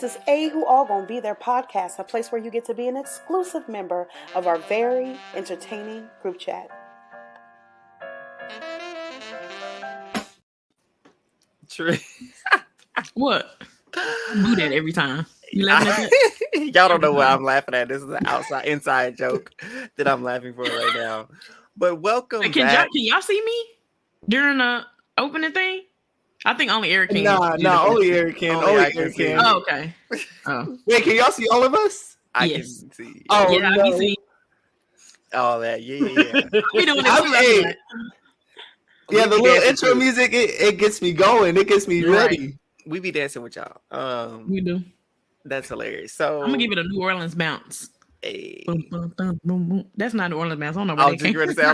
This is A Who All Gonna Be Their podcast, a place where you get to be an exclusive member of our very entertaining group chat. True. What? You do that every time. You laughing at that? Y'all don't know what I'm laughing at. This is an inside joke that I'm laughing for right now. But welcome back. Can y'all see me during the opening thing? I think only Eric can. Nah, only Eric can. Only Eric can. Oh, okay. Oh. Wait, can y'all see all of us? I Yes. can see. Oh, Yeah, I no. can see. All that. Yeah. We doing Hey, it. yeah, the We little dancing intro too. music, it gets me going. It gets me Right. ready. We be dancing with y'all. We do. That's hilarious. So I'm gonna give it a New Orleans bounce. Hey. Boom, boom, boom, boom, boom. That's not New Orleans bounce. I don't know I what was that just ready to say,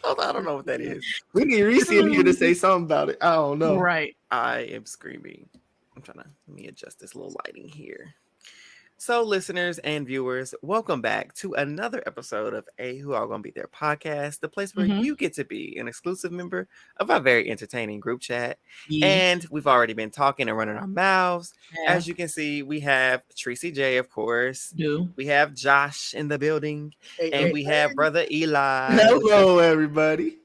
I don't know what that is. We need Reese in here to say something about it. I don't know. Right. I am screaming. Let me adjust this little lighting here. So, listeners and viewers, welcome back to another episode of A Who All Gonna Be Their podcast, the place where you get to be an exclusive member of our very entertaining group chat. Yeah. And we've already been talking and running our mouths. Yeah. As you can see, we have Tracy J, of course. Do. We have Josh in the building. Hey, And we have Brother Eli. hello, everybody.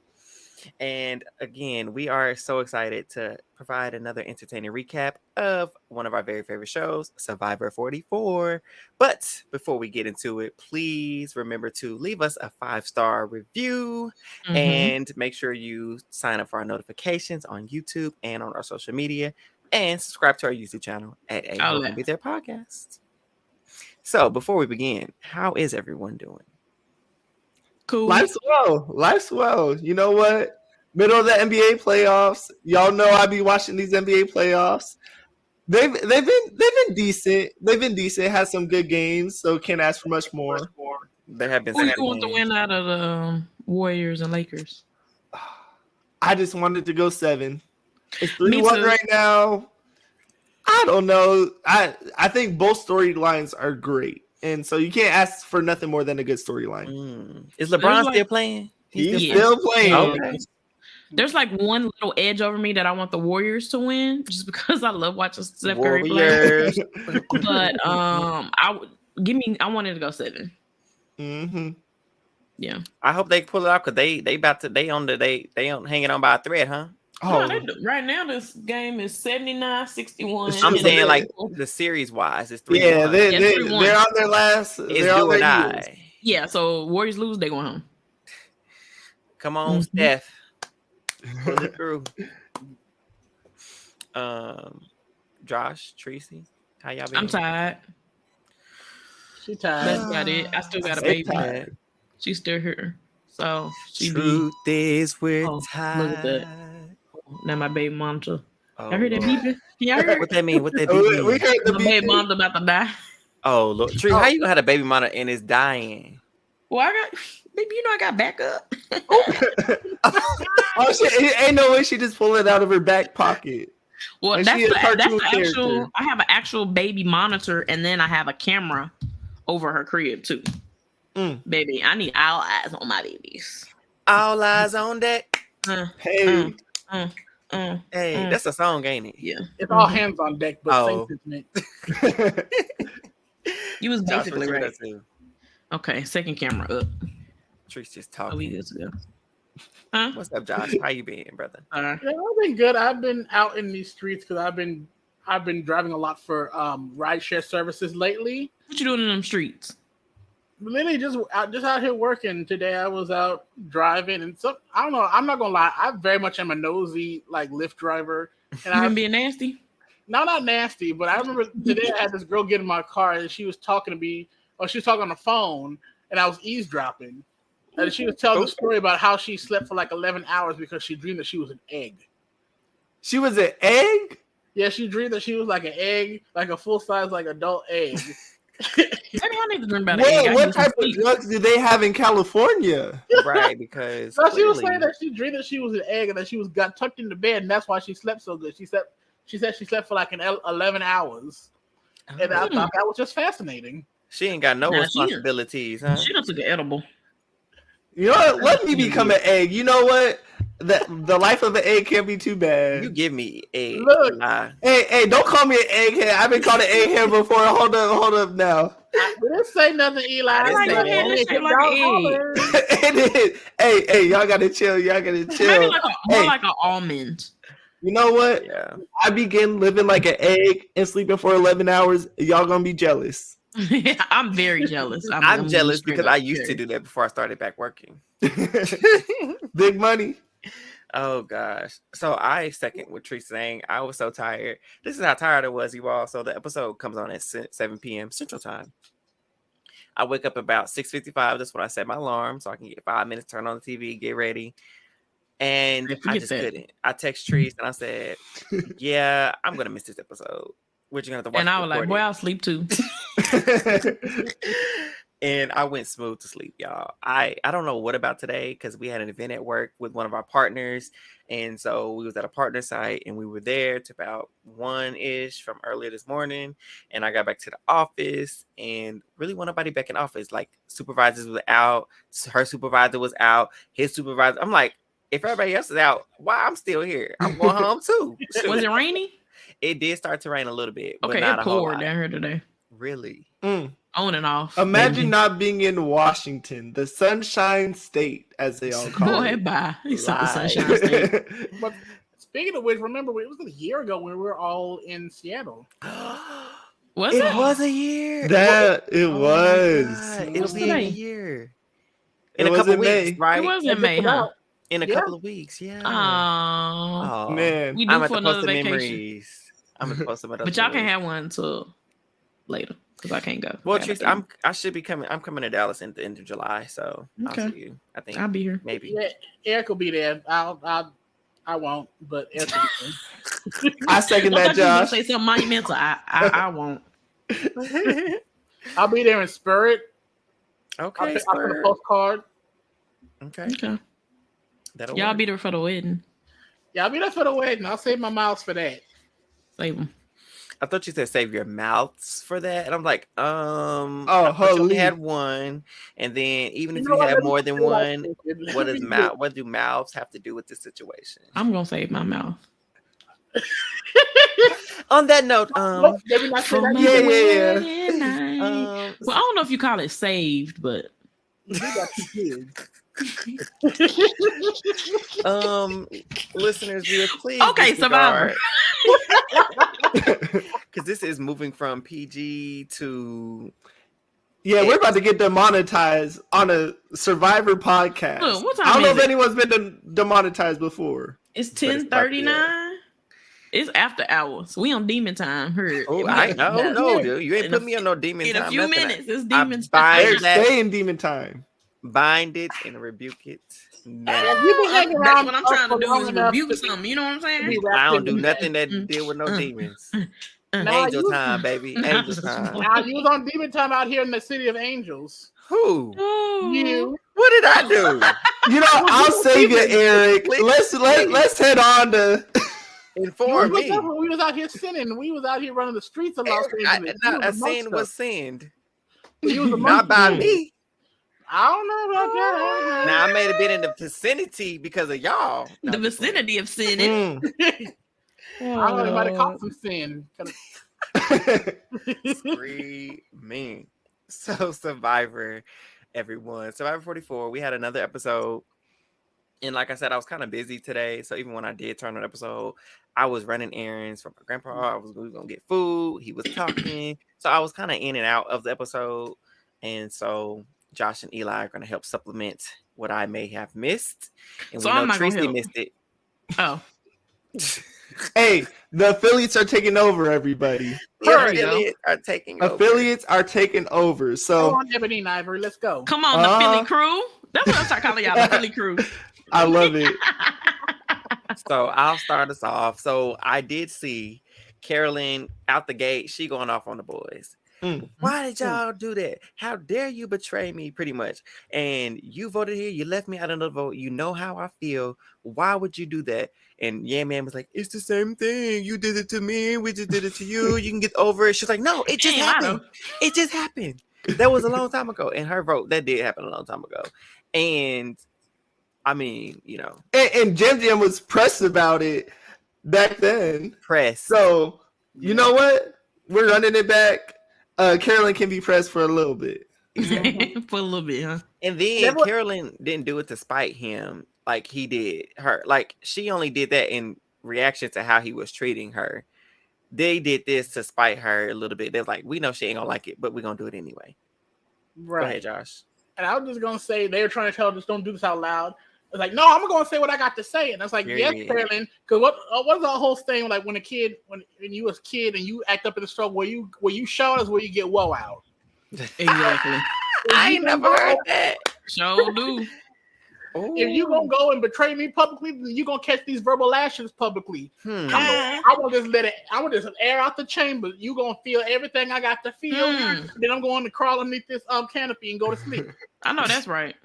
And again, we are so excited to provide another entertaining recap of one of our very favorite shows, Survivor 44. But before we get into it, please remember to leave us a 5-star review and make sure you sign up for our notifications on YouTube and on our social media and subscribe to our YouTube channel at A Who All Gonna Be Their podcast. So before we begin, how is everyone doing? Cool. Life's well. You know what? Middle of the NBA playoffs. Y'all know I be watching these NBA playoffs. They've been decent. They've been decent. Had some good games, so can't ask for much more. There have been Who some you good want to games. win out of the Warriors and Lakers? I just wanted to go 7. It's Me 3-1 too. right now. I don't know. I think both storylines are great, and so you can't ask for nothing more than a good storyline. Is LeBron like- still playing? He's Yeah. still playing. Okay. There's like one little edge over me that I want the Warriors to win, just because I love watching Steph Curry play. Warriors. But I wanted to go 7. Mm-hmm. Yeah. I hope they pull it off because they on hanging on by a thread, huh? Oh, Right now this game is 79-61. I'm Shit, saying man. like the series wise, it's 3-1. yeah, Yeah, 3-1. they're on their last. It's they're on do or their heels. die. Yeah, so Warriors lose, they go home. Come on, Steph. Pull it through. Josh, Tracy, how y'all been? I'm tired. She tired. That's about it. I still got a Stay baby. tired. She's still here. So she Truth is we're Oh, tired. look at that. Now my baby monitor. Oh, Y'all heard that Lord. beeping? Can y'all hear What it? that mean? What that We mean? heard the My baby beat. monitor about to die. Oh, Lord. Tree, how you gonna have a baby monitor and it's dying? Well, baby, you know I got backup. Oh shit! Ain't no way she just pulled it out of her back pocket. Well, And that's she a the cartoon actual. character. I have an actual baby monitor, and then I have a camera over her crib too. Baby, I need all eyes on my babies. All eyes on deck. Hey, Hey, that's a song, ain't it? Yeah, It's all hands on deck, but Oh. same sentiment. you was Josh, basically what you right. got to? Okay, second camera up. Tree's just Oh, we talking. good to go. Huh? What's up, Josh? How you been, brother? Yeah, I've been good. I've been out in these streets because I've been driving a lot for rideshare services lately. What you doing in them streets? Literally just out here working today. I was out driving, and so I don't know. I'm not gonna lie. I very much am a nosy like Lyft driver, and You I been being nasty? no, not nasty, but I remember today I had this girl get in my car and she was talking to me, or she was talking on the phone, and I was eavesdropping. And she was telling the story about how she slept for like 11 hours because she dreamed that she was an egg. she was an egg. Yeah, she dreamed that she was like an egg, like a full-size, like adult egg. Maybe I need to dream about it. What type of drugs do they have in California? Right, because So she was clearly- saying that she dreamed that she was an egg and that she got tucked into bed, and that's why she slept so good. She said she slept for like 11 hours. And I thought that was just fascinating. She ain't got no Nah, she- responsibilities, huh? She done took an edible. You know what? Let me become an egg. You know what? the life of an egg can't be too bad. You give me a Look. lie. Hey, don't call me an egghead. I've been called an egghead before. Hold up now. We didn't say nothing, Eli. I didn't say Like, that. it's shaped like an egg. It is. Hey, y'all gotta chill. Maybe Chill. like more like an almond. You know what? Yeah. I begin living like an egg and sleeping for 11 hours. Y'all gonna be jealous. I'm very jealous. I'm jealous straight because up I used to very- do that before I started back working. Big money. Oh gosh. So I second what Tree's saying. I was so tired. This is how tired I was, you all. So the episode comes on at 7 p.m. Central Time. I wake up about 6:55. That's when I set my alarm so I can get 5 minutes, turn on the TV, get ready. And Yeah, I forget just that. couldn't. I text Trees and I said, yeah, I'm going to miss this episode. We're just going to have to watch And it I was like, recorded. boy, I'll sleep too. And I went smooth to sleep, y'all. I don't know what about today because we had an event at work with one of our partners. And so we was at a partner site and we were there to about 1-ish from earlier this morning. And I got back to the office and really wasn't nobody back in office. Like supervisors was out. Her supervisor was out. His supervisor. I'm like, if everybody else is out, why I'm still here? I'm going home too. Was it rainy? It did start to rain a little bit, but Okay, not it a whole poured lot. down here today. Really? On and off. Imagine baby. not being in Washington, the Sunshine State, as they all call Boy, it. bye. He saw the Lies. Sunshine State. But speaking of which, remember, it was a year ago when we were all in Seattle. Was It it? was a year. That it Oh my was. God. What's It'll be a today? year. It In a was couple in weeks, May. right? It was in May, huh? In a Yeah. couple of weeks, yeah. Oh, Oh Man. we I'm do at for the another post of vacation. memories. I'm at the post of But y'all can have one till later because I can't go. Well, I gotta Tristan, leave. I should be coming. I'm coming to Dallas in the end of July, so Okay. I'll see you. I think I'll be here. maybe. Yeah, Eric will be there. I won't, but Eric will be I second I that, thought you were gonna Josh. say something monumental. I won't. there. I'll be there in spirit. Okay, I'll put a Spur. postcard. Okay, Okay. that'll Y'all work. be there for the wedding. Yeah, I'll be there for the wedding. I'll save my miles for that. Save them. I thought you said save your mouths for that, and I'm like, I Oh, thought you only holy. had one, and then even if know you what? have Let me more than say what I one, think. what Let does me what do mouths have to do with this situation? I'm gonna save my mouth. On that note, Nope, maybe not say For that. my Yeah. wedding night. um, Well, I don't know if you call it saved, but You got 2 kids. listeners, viewers, please. Okay, Survivor. Because this is moving from PG to Yeah, we're about to get demonetized on a Survivor podcast. Look, what I time don't know is if it? anyone's been demonetized before. it's But it's about to be 10:39. It's after hours. We on demon time. Heard? Oh, It I might- know, no, Yeah. dude. You ain't In put a- me on no demon In time. a few nothing. minutes, it's I demon bind They're time. that. staying demon time. Bind it and rebuke it. No. You've been hanging That's around what I'm us trying to for do long is enough rebuke to something. You know what I'm be saying? wrapped I don't in do the- nothing that deal with no demons. Nah, Angel you- time, baby. Angel time. Now, you was on demon time out here in the city of angels. Who? Oh. You. What did I do? You know, I'll save you, Eric. Please. Let's head on to. Inform me. We was out here sinning. We was out here running the streets of Los Angeles. You A was amongst sin was us. sinned. You was Not amongst by us. me. I don't know about that. Now I may have been in the vicinity because of y'all. No, The I'm just playing. vicinity of sinning. Mm. I don't know. It might have caught some sin. Screaming. So Survivor, everyone. Survivor 44. We had another episode. And like I said, I was kind of busy today. So even when I did turn on an episode, I was running errands for my grandpa. We was gonna get food. He was talking. So I was kind of in and out of the episode. And so Josh and Eli are gonna help supplement what I may have missed. And So we I'm know not gonna Tracy help. missed it. Oh, Hey, the affiliates are taking over, everybody. The There we go. affiliates are taking over. Affiliates are taking over. Come So on, Ebony and Ivory. Let's go. come on, the Philly crew. That's what I'm start calling y'all, the Philly crew. I love it. So I'll start us off. So I did see Carolyn out the gate. She going off on the boys. Mm. Why did y'all do that? How dare you betray me, pretty much? And you voted here. You left me out of the vote. You know how I feel. Why would you do that? And Yeah Man was like, it's the same thing. You did it to me. We just did it to you. You can get over it. She's like, no, it just Ain't happened. It just happened. That was a long time ago. And her vote, that did happen a long time ago. And I mean, you know, And Jim Jam was pressed about it back then. press. So you know what? We're running it back. Carolyn can be pressed for a little bit. Exactly. For a little bit, huh? And then Carolyn didn't do it to spite him like he did her. Like she only did that in reaction to how he was treating her. They did this to spite her a little bit. They're like, we know she ain't gonna like it, but we're gonna do it anyway. Right. Go ahead, Josh. And I was just gonna say they were trying to tell us don't do this out loud. It's like, no, I'm gonna say what I got to say, and I was like, yes, Carolyn. Because what's the whole thing like when you was a kid and you act up in the store where you shout us where you get woe out. Exactly. I ain't never heard that. Sure do. If you gonna go and betray me publicly, then you gonna catch these verbal lashes publicly. I want to just let it. I want to just air out the chamber. You gonna feel everything I got to feel. Then I'm going to crawl underneath this canopy and go to sleep. I know that's right.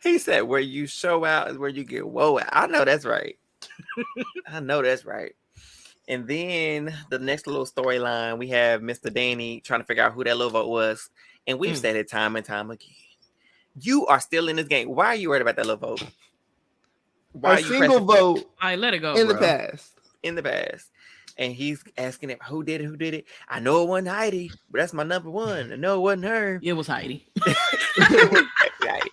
He said, "Where you show out is where you get woe out." I know that's right. I know that's right. And then the next little storyline, we have Mr. Danny trying to figure out who that little vote was, and we've said it time and time again. You are still in this game. Why are you worried about that little vote? Why a single vote. All right, let it go. In the past. In the past. And he's asking him, who did it? I know it wasn't Heidi, but that's my number one. I know it wasn't her. It was Heidi. Right.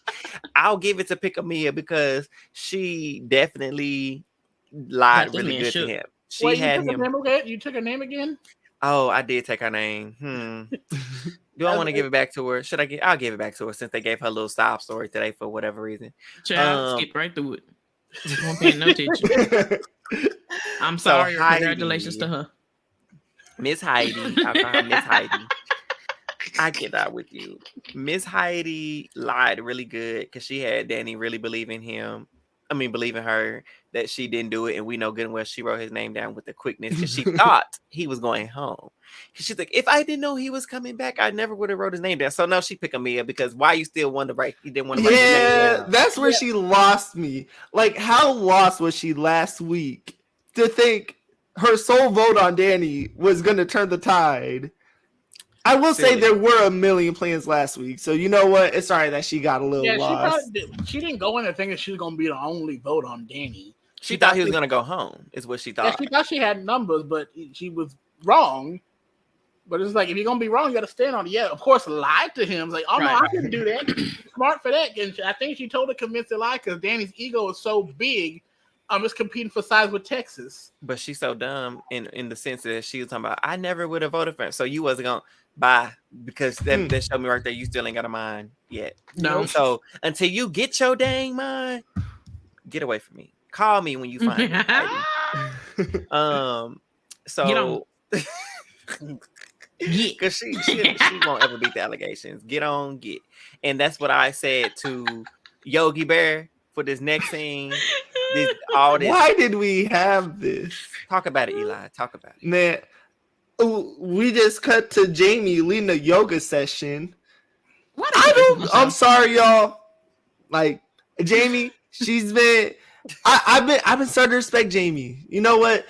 I'll give it to Pickamia because she definitely lied really good to him. She had him. You took her name again? Oh, I did take her name. Do I want to give it back to her? Should I I'll give it back to her since they gave her a little sob story today for whatever reason. Child, skip right through it. Won't pay no attention. I'm sorry. So congratulations to her. Miss Heidi. I call her Miss Heidi. I get that with you. Miss Heidi lied really good because she had Danny really believing her that she didn't do it, and we know good and well she wrote his name down with the quickness because she thought he was going home. Because she's like, if I didn't know he was coming back, I never would have wrote his name down. So no, she picked Amia because why you still want to write? He didn't want to write his name down. That's where she lost me. Like, how lost was she last week to think her sole vote on Danny was going to turn the tide? I will say there were a million plans last week, so you know what? It's sorry that she got a little lost. She didn't go in there thinking she was going to be the only vote on Danny. She thought he was going to go home, is what she thought. Yeah, she thought she had numbers, but she was wrong. But it's like, if you're going to be wrong, you got to stand on it. Yeah, of course, lied to him. It's like, no, I didn't do that. Smart for that. And I think she told a convincing lie because Danny's ego is so big. I'm just competing for size with Texas. But she's so dumb in the sense that she was talking about, I never would have voted for him. So you wasn't going to buy because that showed me right there you still ain't got a mind yet. No. So until you get your dang mind, get away from me. Call me when you find me. So because she won't ever beat the allegations. Get on, get. And that's what I said to Yogi Bear for this next scene. All this. Why did we have this? Talk about it, Eli. Talk about it. Man, we just cut to Jamie leading a yoga session. I'm sorry, y'all. Like, Jamie, she's been I've been starting to respect Jamie. You know what?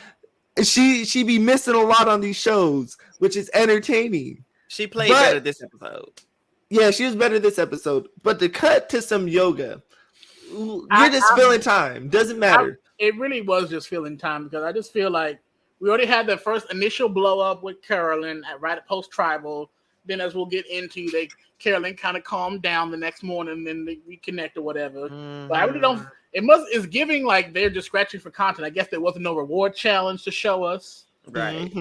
She be missing a lot on these shows, which is entertaining. She played better this episode. Yeah, she was better this episode. But to cut to some yoga, you're just filling time. Doesn't matter. It really was just filling time because I just feel like we already had the first initial blow up with Carolyn right at post tribal. Then, as we'll get into, Carolyn kind of calmed down the next morning, and then they reconnect or whatever. But I really don't. It's giving like they're just scratching for content. I guess there wasn't no reward challenge to show us. Right.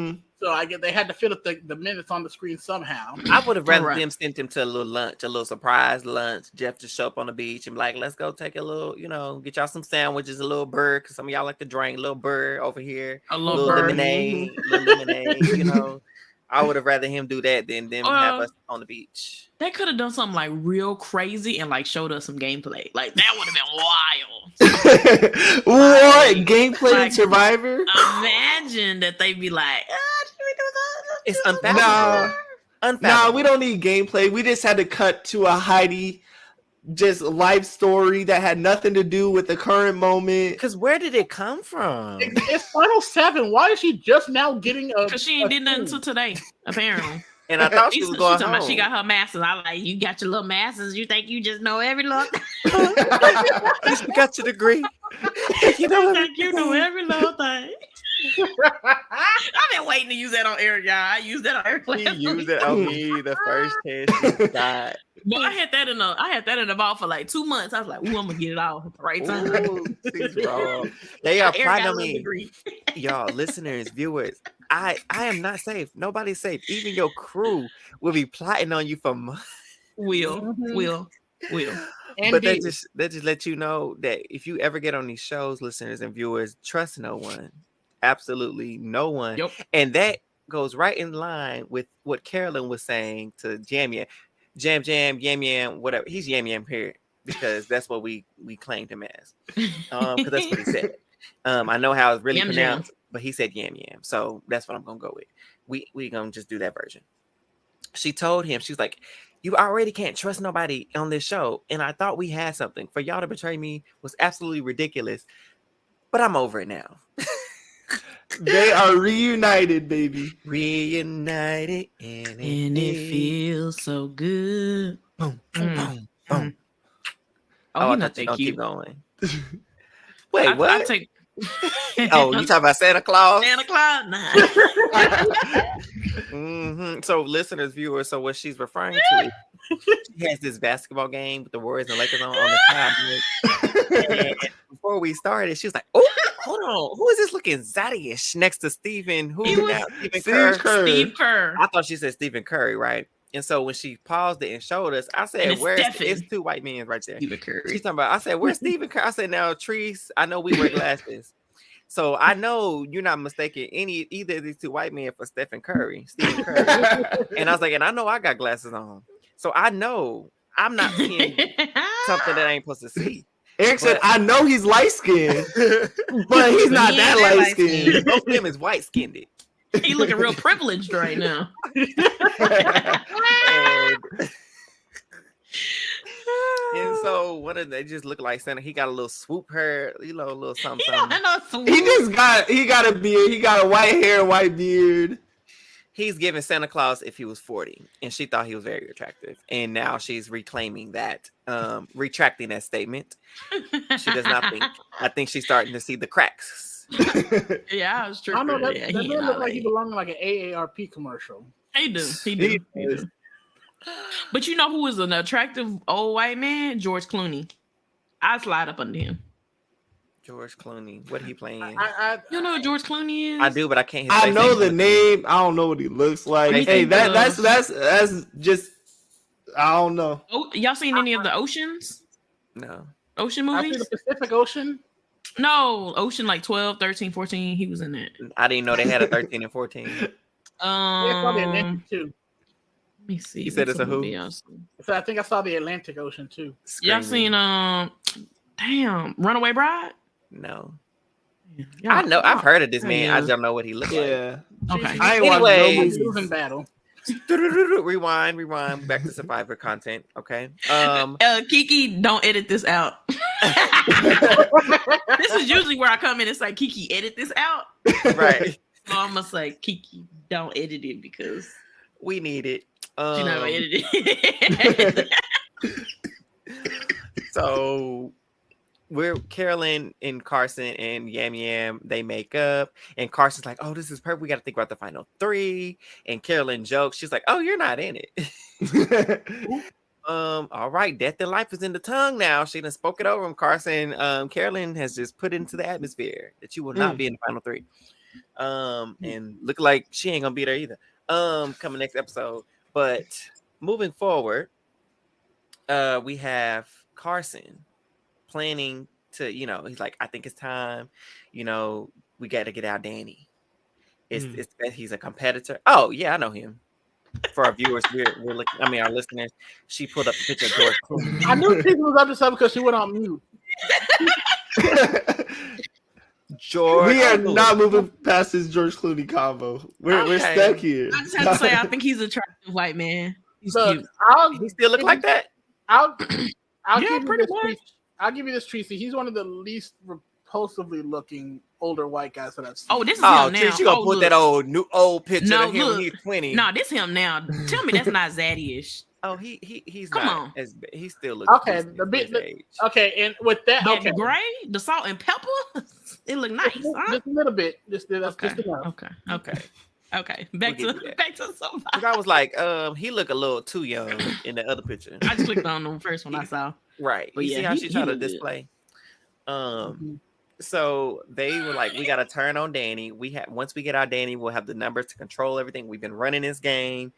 So I guess they had to fill up the minutes on the screen somehow. I would have rather them sent him to a little lunch, a little surprise lunch. Jeff just show up on the beach and be like, let's go take a little, get y'all some sandwiches, a little bird, because some of y'all like to drink, a little bird over here, a little lemonade, I would have rather him do that than them have us on the beach. They could have done something like real crazy and like showed us some gameplay. Like that would have been wild. What gameplay in Survivor? Imagine that they'd be like, should we do that? It's unfathomable. Nah, we don't need gameplay. We just had to cut to a Heidi just life story that had nothing to do with the current moment. Because where did it come from? It's Final 7. Why is she just now getting a? Because she ain't did nothing until today, apparently. And I thought she was going home. She got her masters. I like, you got your little masters. You think you just know every little thing. You got your degree. You know every little thing. I've been waiting to use that on Eric, y'all. I used that on Eric. He used it on me the first chance she got. But I had that in the vault for like 2 months. I was like, ooh, I'm gonna get it off at the right time. Ooh, she's wrong. They are plotting me. Y'all, listeners, viewers, I am not safe. Nobody's safe. Even your crew will be plotting on you for months. Will. But that just let you know that if you ever get on these shows, listeners and viewers, trust no one. Absolutely no one. Yep. And that goes right in line with what Carolyn was saying to Jam, Yam, whatever. He's Yam here because that's what we claimed him as. Because that's what he said. I know how it's really pronounced, but he said Yam. So that's what I'm gonna go with. We gonna just do that version. She told him, she was like, you already can't trust nobody on this show. And I thought we had something. For y'all to betray me was absolutely ridiculous. But I'm over it now. They are reunited, baby. Reunited. And it feels so good. Boom, boom, boom. Oh, I thought you don't keep going. Wait, what? I take... Oh, you talking about Santa Claus? Santa Claus? Nah. Mm-hmm. So, listeners, viewers, so what she's referring to is she has this basketball game with the Warriors and Lakers on the tablet. And before we started, she was like, "Oh, hold on, who is this looking zaddy-ish next to Stephen? Steve Kerr. I thought she said Stephen Curry, right? And so when she paused it and showed us, I said, "Where's it's two white men right there?" Stephen Curry. She's talking about. I said, "Where's Stephen Curry?" I said, "Now, Treese, I know we wear glasses." So I know you're not mistaking either of these two white men for Stephen Curry. And I was like, and I know I got glasses on. So I know I'm not seeing something that I ain't supposed to see. Eric said, I know he's light-skinned, but he's not that light-skinned. Both of them is white-skinned. He looking real privileged right now. And so one of they just look like Santa. He got a little swoop hair, a little something. He got a beard. He got a white hair, white beard. He's giving Santa Claus if he was 40, and she thought he was very attractive. And now she's reclaiming that, retracting that statement. She does not think. I think she's starting to see the cracks. Yeah, I was true. I know that man look like he belonged in like an AARP commercial. He do. But you know who is an attractive old white man? George Clooney. I slide up under him. George Clooney. What he playing? You know who George Clooney is? I do, but I can't. I know the name. I don't know what he looks like. Hey, that's just. I don't know. Oh, y'all seen any of the Oceans? No. Ocean movies? I see the Pacific Ocean. No, Ocean like 12, 13, 14. He was in that. I didn't know they had a 13 and 14. I saw the Atlantic too. Let me see. You said it's a who? So I think I saw the Atlantic Ocean too. Y'all seen Runaway Bride? No. Yeah. I know. I've heard of this man. I don't know what he looks like. Yeah. Okay. I ain't watched no losing battle. Rewind. Back to Survivor content. Okay. Kiki, don't edit this out. This is usually where I come in. It's like, Kiki, edit this out. Right. So I'm gonna say, Kiki, don't edit it because we need it. She's not gonna edit it. So we're Carolyn and Carson and Yam. They make up, and Carson's like, "Oh, this is perfect. We got to think about the final 3." And Carolyn jokes, she's like, "Oh, you're not in it." All right, death and life is in the tongue now. She done spoke it over him. Carson, Carolyn has just put into the atmosphere that you will not be in the final 3. And look like she ain't gonna be there either. Coming next episode. But moving forward, we have Carson planning to, he's like, I think it's time, we got to get out Danny. It's he's a competitor. Oh yeah, I know him. For our viewers, we're looking. I mean, our listeners. She pulled up a picture of George Clooney. I knew she was up to something because she went on mute. George, we are not moving past this George Clooney combo. We're stuck here. I just have to say, I think he's an attractive white man. He's cute. He still look like that. I'll give you this, Tracy. He's one of the least repulsively looking older white guys that I've seen. Oh, this is Oh, him now. Trish, you gonna Oh, put look. that old picture No, of him when look. he's 20. No, this him now. Tell me that's not Zaddy-ish. Oh, he's Come not on. as he still looks Okay, decent the for bit. his age. Okay, and with that, The okay, gray, the salt and pepper, it look nice. Huh? just a little bit. That's Okay. just enough. Okay. Back We'll to give you that. back to somebody. Because I was like, he look a little too young in the other picture. I just clicked on the first one I saw. Right. But You yeah, see how he she tried to look good. display? So they were like, we got to turn on Danny. Once we get our Danny, we'll have the numbers to control everything. We've been running this game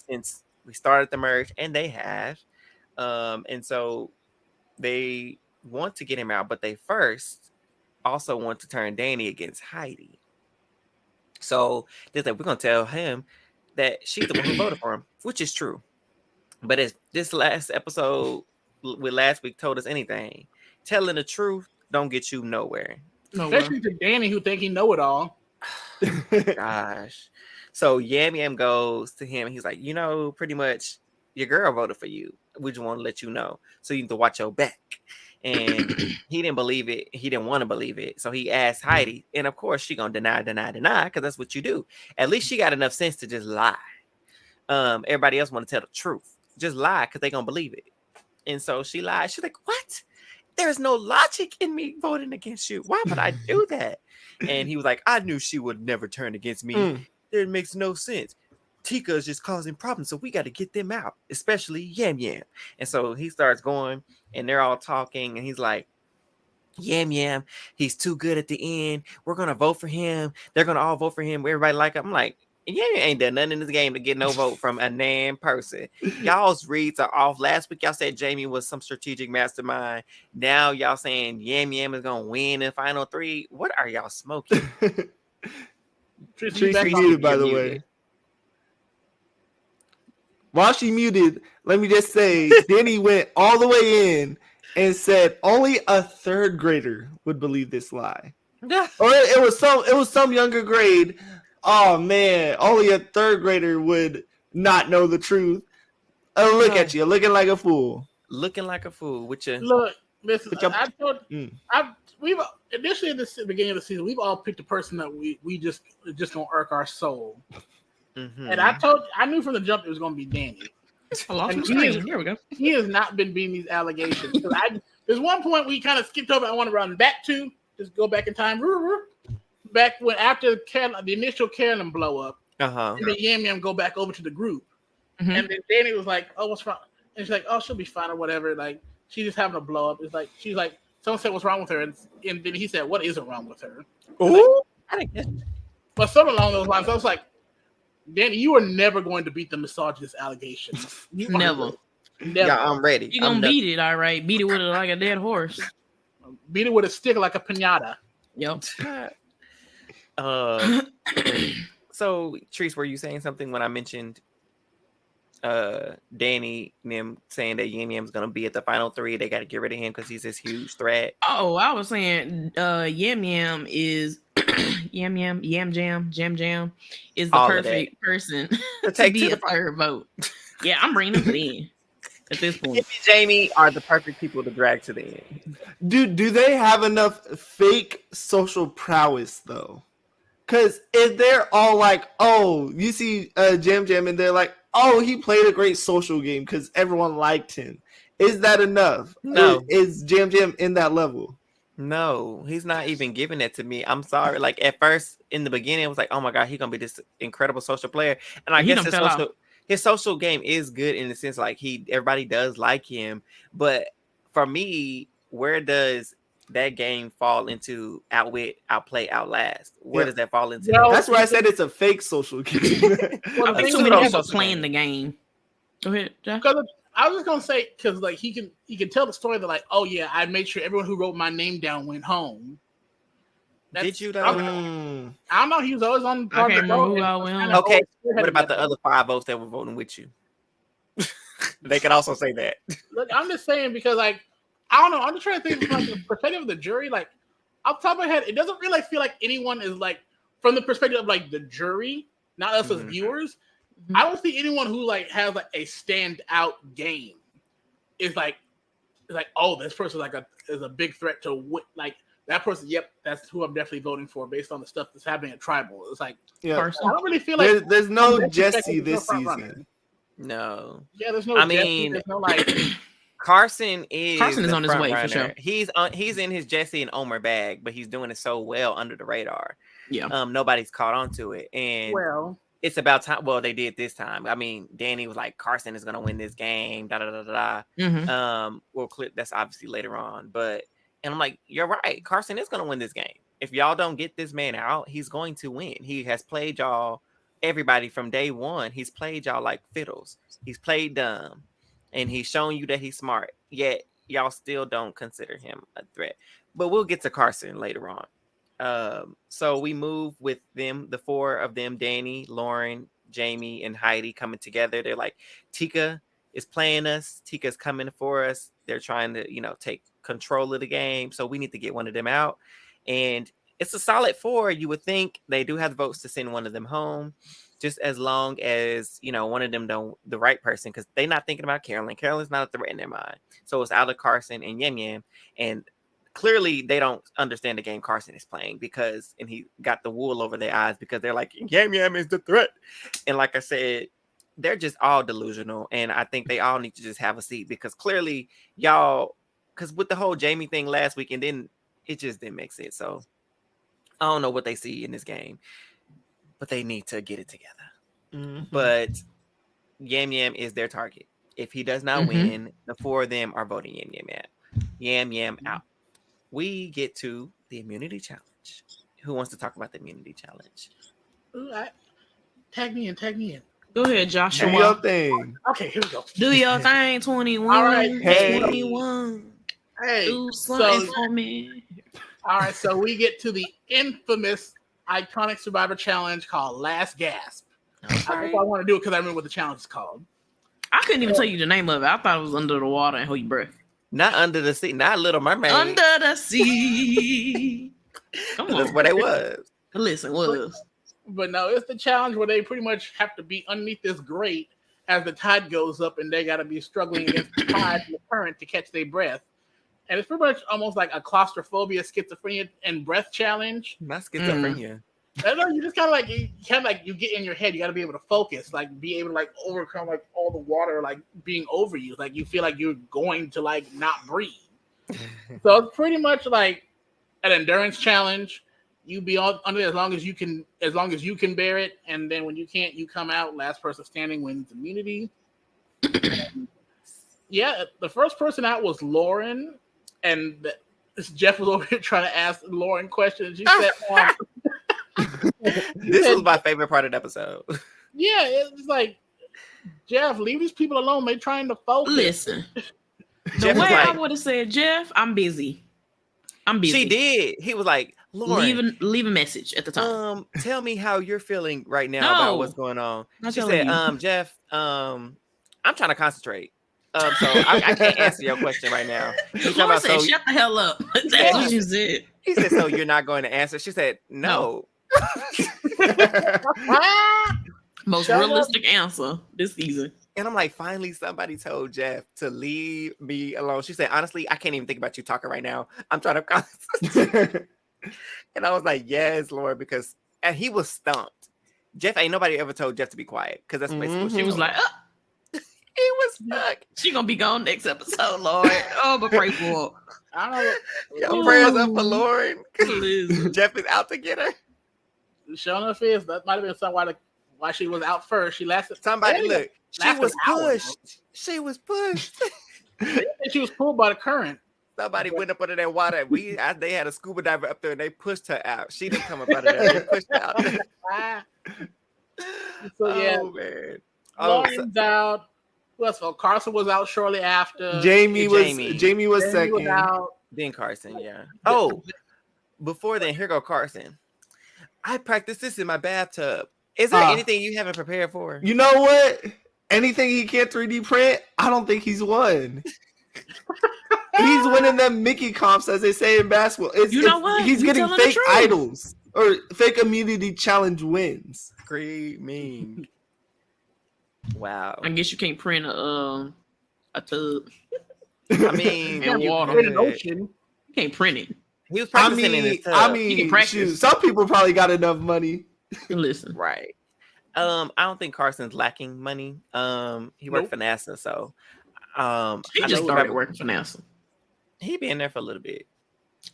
since we started the merge, and they have. And so they want to get him out, but they first also want to turn Danny against Heidi. So they're like, we're gonna tell him that she's the one who voted for him, which is true. But as this last episode with last week told us anything, telling the truth don't get you nowhere. Especially to Danny, who think he know it all. Gosh. So Yam Yam goes to him and he's like, pretty much your girl voted for you. We just want to let you know. So you need to watch your back. And he didn't believe it. He didn't want to believe it. So he asked Heidi. And of course, she gonna deny, because that's what you do. At least she got enough sense to just lie. Everybody else want to tell the truth. Just lie because they gonna believe it. And so she lied. She's like, what? There's no logic in me voting against you. Why would I do that? And he was like, I knew she would never turn against me. It makes no sense. Tika is just causing problems, so we got to get them out, especially Yam Yam. And so he starts going, and they're all talking, and he's like, Yam Yam, he's too good at the end. We're going to vote for him. They're going to all vote for him. Everybody like him. I'm like, Yam Yam ain't done nothing in this game to get no vote from a damn person. Y'all's reads are off. Last week, y'all said Jamie was some strategic mastermind. Now y'all saying Yam Yam is going to win in final 3. What are y'all smoking? She's muted, by the way. While she muted, let me just say, Danny went all the way in and said only a 3rd grader would believe this lie. Or it was some younger grade. Oh man, only a 3rd grader would not know the truth. Look at you, looking like a fool. Looking like a fool. With your look. Listen, we've initially at the beginning of the season, we've all picked a person that we just gonna irk our soul. Mm-hmm. And I knew from the jump it was gonna be Danny. Here we go. He has not been beating these allegations. There's one point we kind of skipped over. I want to run back to just go back in time. Back when after the initial Carolyn blow up, and then Yam Yam go back over to the group, and then Danny was like, "Oh, what's wrong?" And she's like, "Oh, she'll be fine or whatever." Like she's just having a blow up. It's like she's like, someone said, "What's wrong with her?" And then he said, "What isn't wrong with her?" But something along those lines. I was like, Danny, you are never going to beat the misogynist allegations. Never. Yeah, I'm ready. You gonna beat it, all right. Beat it with it like a dead horse. Beat it with a stick like a piñata. Yep. So, Treese, were you saying something when I mentioned Danny and them saying that Yam Yam's gonna be at the final 3? They got to get rid of him because he's this huge threat. Oh, I was saying Yam Yam is Yam Jam is the perfect person to be a 3rd vote. Yeah, I'm bringing him in at this point. Jimmy and Jamie are the perfect people to drag to the end. Do they have enough fake social prowess though? Because if they're all like, oh, you see Jam Jam, and they're like, oh, he played a great social game because everyone liked him. Is that enough? No. Is Jam Jam in that level? No, he's not even giving that to me. I'm sorry. Like at first, in the beginning, it was like, oh my God, he's gonna be this incredible social player. And I guess his social game is good in the sense like everybody does like him. But for me, where does that game fall into outwit, outplay, outlast? Where does that fall into? Well, that's why I said it's a fake social game. I think too many people playing the game. Go ahead, Jack. I was just gonna say because like he can tell the story that like, oh yeah, I made sure everyone who wrote my name down went home. Did you though? I don't know. He was always on. I can't remember who I went home. Okay. What about the other 5 votes that were voting with you? They can also say that. Look, I'm just saying because like I don't know. I'm just trying to think from the perspective of the jury. Like off the top of my head, it doesn't really feel like anyone is like from the perspective of like the jury, not us as viewers. I don't see anyone who like has like a standout game. Is like, oh, this person is a big threat to like that person, yep, that's who I'm definitely voting for based on the stuff that's happening at Tribal. It's like, Yeah. I don't really feel like there's no Jesse this season. No. Yeah, there's no Jesse. There's no like. Carson is on his way runner. for sure. He's in his Jesse and Omer bag, but he's doing it so well under the radar. Yeah. Nobody's caught on to it, and it's about time. Well, they did this time. I mean, Danny was like, Carson is gonna win this game. Da da da da. Mm-hmm. We'll clip that's obviously later on, but and I'm like, you're right. Carson is gonna win this game. If y'all don't get this man out, he's going to win. He has played y'all, everybody from day one. He's played y'all like fiddles. He's played dumb. And he's shown you that he's smart, yet y'all still don't consider him a threat. But we'll get to Carson later on. So we move with them, the four of them, Danny, Lauren, Jamie, and Heidi coming together. They're like, Tika is playing us. Tika's coming for us. They're trying to, take control of the game. So we need to get one of them out. And it's a solid 4. You would think they do have the votes to send one of them home. Just as long as, one of them don't, the right person, because they're not thinking about Carolyn. Carolyn's not a threat in their mind. So it's out of Carson and Yam Yam. And clearly they don't understand the game Carson is playing and he got the wool over their eyes because they're like, Yam Yam is the threat. And like I said, they're just all delusional. And I think they all need to just have a seat because clearly y'all, because with the whole Jamie thing last week, and then it just didn't make sense. So I don't know what they see in this game. But they need to get it together. Mm-hmm. But Yam Yam is their target. If he does not win, the 4 of them are voting Yam Yam out. Yam Yam out. We get to the immunity challenge. Who wants to talk about the immunity challenge? Tag me in. Go ahead, Joshua. Do your thing. Okay, here we go. Do your thing, 21. All right. Hey. 21. Hey. Do something for me. All right, so we get to the infamous iconic Survivor challenge called Last Gasp. I want to do it because I remember what the challenge is called. I couldn't even tell you the name of it. I thought it was Under the Water and Hold Your Breath. Not Under the Sea, not Little Mermaid. Under the Sea. Come on. That's what it was. Listen, was. But no, it's the challenge where they pretty much have to be underneath this grate as the tide goes up and they got to be struggling against the tide and the current to catch their breath. And it's pretty much almost like a claustrophobia, schizophrenia, and breath challenge. Not schizophrenia. I know you just kind of like you get in your head. You got to be able to focus, like be able to like overcome like all the water like being over you. Like you feel like you're going to like not breathe. So it's pretty much like an endurance challenge. You be under as long as you can bear it, and then when you can't, you come out. Last person standing wins immunity. Yeah, the first person out was Lauren. And Jeff was over here trying to ask Lauren questions. She said, "This was my favorite part of the episode." Yeah, it's like, Jeff, leave these people alone. They're trying to focus. Listen, the way I would have said, Jeff, I'm busy. She did. He was like, Lauren, leave a message at the top. Tell me how you're feeling right now about what's going on. She said, Jeff, I'm trying to concentrate. So I can't answer your question right now. Lauren said, shut the hell up. That's what you said. He said, so you're not going to answer? She said, no. Most realistic answer this season. And I'm like, finally somebody told Jeff to leave me alone. She said, honestly, I can't even think about you talking right now. I'm trying to concentrate. And I was like, yes, Lord, because and he was stumped. Jeff, ain't nobody ever told Jeff to be quiet because that's basically what she was like, he was stuck. She gonna be gone next episode, Lord. Oh, but pray for her. I don't know. Your prayers up for Lauren. Jeff is out to get her. Sure enough is that might have been something why she was out first. She lasted. Somebody look. She was pushed. She was pushed. She was pulled by the current. Somebody went up under that water. They had a scuba diver up there and they pushed her out. She didn't come up under there. They pushed her out. So yeah, oh man. Lauren's out. Who else? Well, Carson was out shortly after. Jamie was second. Was out. Then Carson, yeah. Oh, before then, here go Carson. I practiced this in my bathtub. Is there anything you haven't prepared for? You know what? Anything he can't 3D print, I don't think he's won. He's winning them Mickey comps, as they say in basketball. What? He's getting fake idols or fake immunity challenge wins. Screaming. Wow. I guess you can't print a tub. I mean, and water. In an ocean. You can't print it. He was practicing in his tub. I mean, shoot, some people probably got enough money. Listen, right. I don't think Carson's lacking money. He worked for NASA, so he just started working for NASA. He been there for a little bit.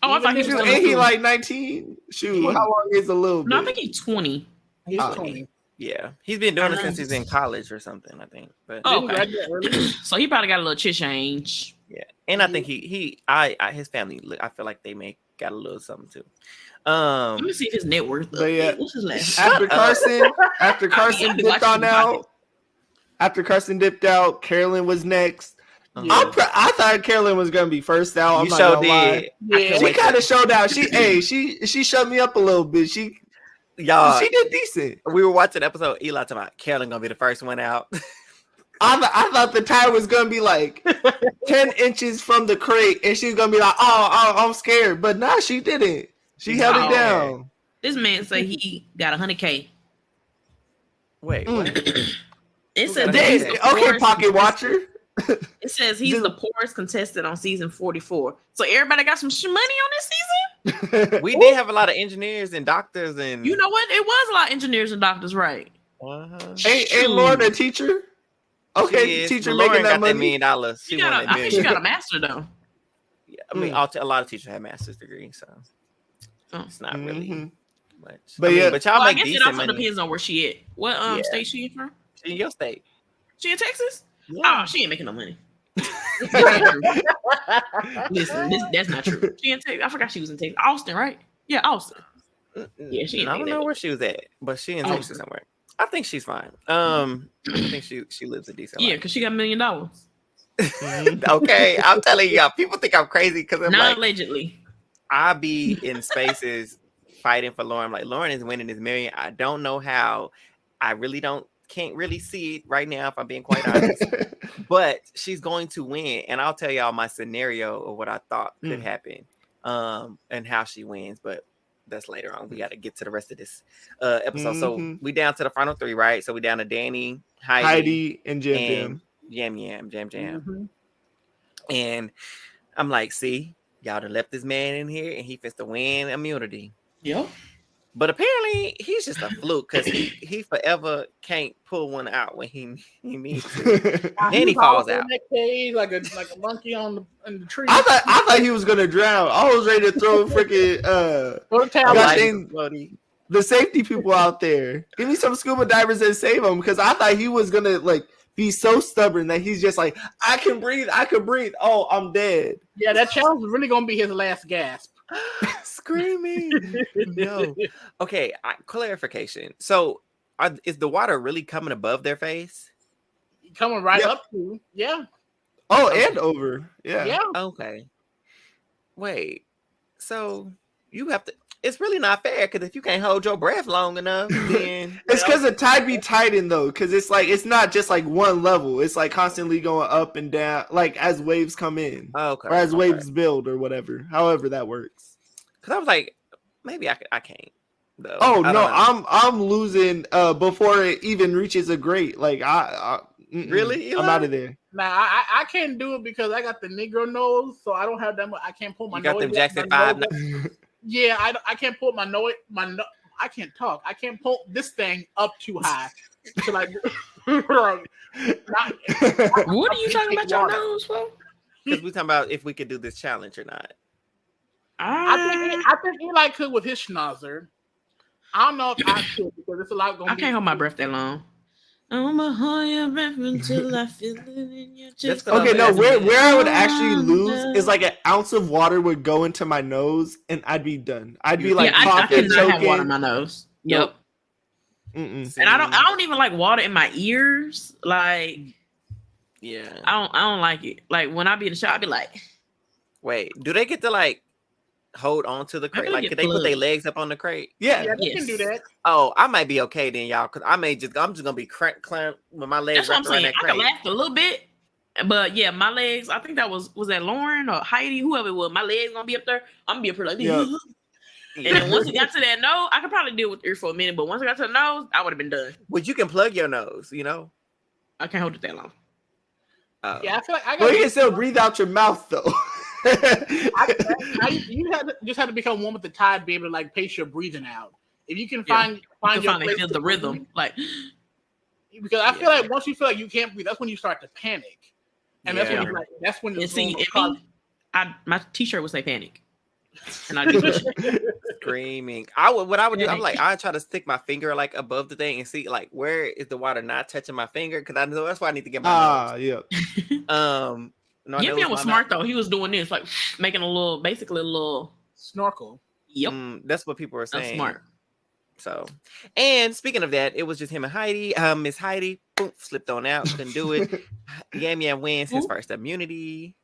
Oh, I thought he was still ain't he like 19? Shoot, how long is a little bit? No, I think he's 20. He's 20. Yeah, he's been doing it since he's in college or something, I think. But okay. So he probably got a little change. Yeah, and I think his family, I feel like they got a little something too. Let me see his net worth. Yeah. What's his last? After Carson dipped out, Carolyn was next. Yeah. I thought Carolyn was gonna be first out. You sure did. Yeah. She kind of showed out. She shut me up a little bit. She did decent. We were watching the episode. Eli talking about Carolyn gonna be the first one out. I thought the tire was gonna be like 10 inches from the crate, and she's gonna be like, "Oh, I'm scared," but nah, she didn't. She held it down. This man say he got $100K. Wait, what? It says okay, pocket watcher. It says he's the poorest contestant on season 44. So everybody got some money on this season? We did have a lot of engineers and doctors, and you know what? It was a lot of engineers and doctors, right? Ain't Lauren a teacher? Okay, teacher making that money. $1 million. I think she got a master though. Yeah, I mean, a lot of teachers have master's degrees, so it's not really much. But but y'all make decent money. It also depends on where she at. What state she in from? She in your state. She in Texas? Yeah. Oh, she ain't making no money. Listen, that's not true. She in Texas. I forgot she was in Texas. Austin, right? Yeah, Austin. Yeah, she. I don't know where she was at, but she in Texas somewhere. I think she's fine. I think she lives a decent life. Yeah, because she got $1 million. Okay, I'm telling y'all, people think I'm crazy because I'm not allegedly. I be in spaces fighting for Lauren. Like, Lauren is winning this million. I don't know how. I really can't really see it right now, if I'm being quite honest. But she's going to win, and I'll tell y'all my scenario of what I thought could happen, and how she wins. But that's later on. We got to get to the rest of this episode. So we down to the final 3, right? So we down to Danny, Heidi, and Jam. And I'm like, see, y'all done left this man in here, and he fits to win immunity. Yep. But apparently he's just a fluke because he forever can't pull one out when he needs to. Then he falls out. In that cage like a monkey in the tree. I thought he was gonna drown. I was ready to throw freaking the safety people out there. Give me some scuba divers and save him, because I thought he was gonna be so stubborn that he's just like, I can breathe. Oh, I'm dead. Yeah, that challenge is really gonna be his last gasp. Screaming. No. Okay, clarification. So is the water really coming above their face? Coming right up to. Yeah. Oh, and over. Yeah. Okay. Wait. So you have to. It's really not fair, because if you can't hold your breath long enough, then it's because the tide be tightened though. Because it's not just like one level. It's like constantly going up and down, like as waves come in, or as waves build, or whatever. However that works. Because I was like, maybe I can't. Though. Oh no, I'm losing before it even reaches a grate. Like really, I'm out of there. Nah, I can't do it because I got the Negro nose, so I don't have that much. I can't pull my nose. You got them Jackson 5. Yeah, I can't pull my nose. I can't talk. I can't pull this thing up too high. So like, what are you talking about your nose for? Because we talking about if we could do this challenge or not. I think Eli could with his schnauzer. I don't know if I could, because it's a lot going. I can't hold my breath that long. I'm gonna hold your breath until I feel it in your chest. Okay, no, where I would actually lose is like an ounce of water would go into my nose and I'd be done. I'd be like, I cannot have water in my nose. Yep. And I don't even like water in my ears. Like, yeah, I don't like it. Like when I be in the shower, I be like, wait, do they get to like hold on to the crate? Like, could they put their legs up on the crate? Yeah, they can do that. Oh, I might be okay then, y'all, because I'm just gonna be clamp with my legs. That's what I'm saying. I can laugh a little bit, but yeah, my legs. I think that was that Lauren or Heidi, whoever it was. My legs gonna be up there. I'm gonna be up here like this. Yeah. And then once it got to that nose, I could probably deal with it for a minute. But once I got to the nose, I would have been done. But you can plug your nose, you know. I can't hold it that long. Yeah, I feel like you can still breathe out your mouth though. You just had to become one with the tide, be able to like pace your breathing out. If you can find your place, feel the rhythm, like because I feel like once you feel like you can't breathe, that's when you start to panic, and that's when you like that's when my T-shirt would say panic, and I do screaming. What I would do, I'm like, I try to stick my finger like above the thing and see like where is the water not touching my finger, because I know that's why I need to get my nose. No, Yim Yim was smart though. He was doing this, like making basically a little snorkel. Yep, that's what people were saying. That's smart. So, and speaking of that, it was just him and Heidi. Miss Heidi, boom, slipped on out, couldn't do it. Yam Yam wins his first immunity,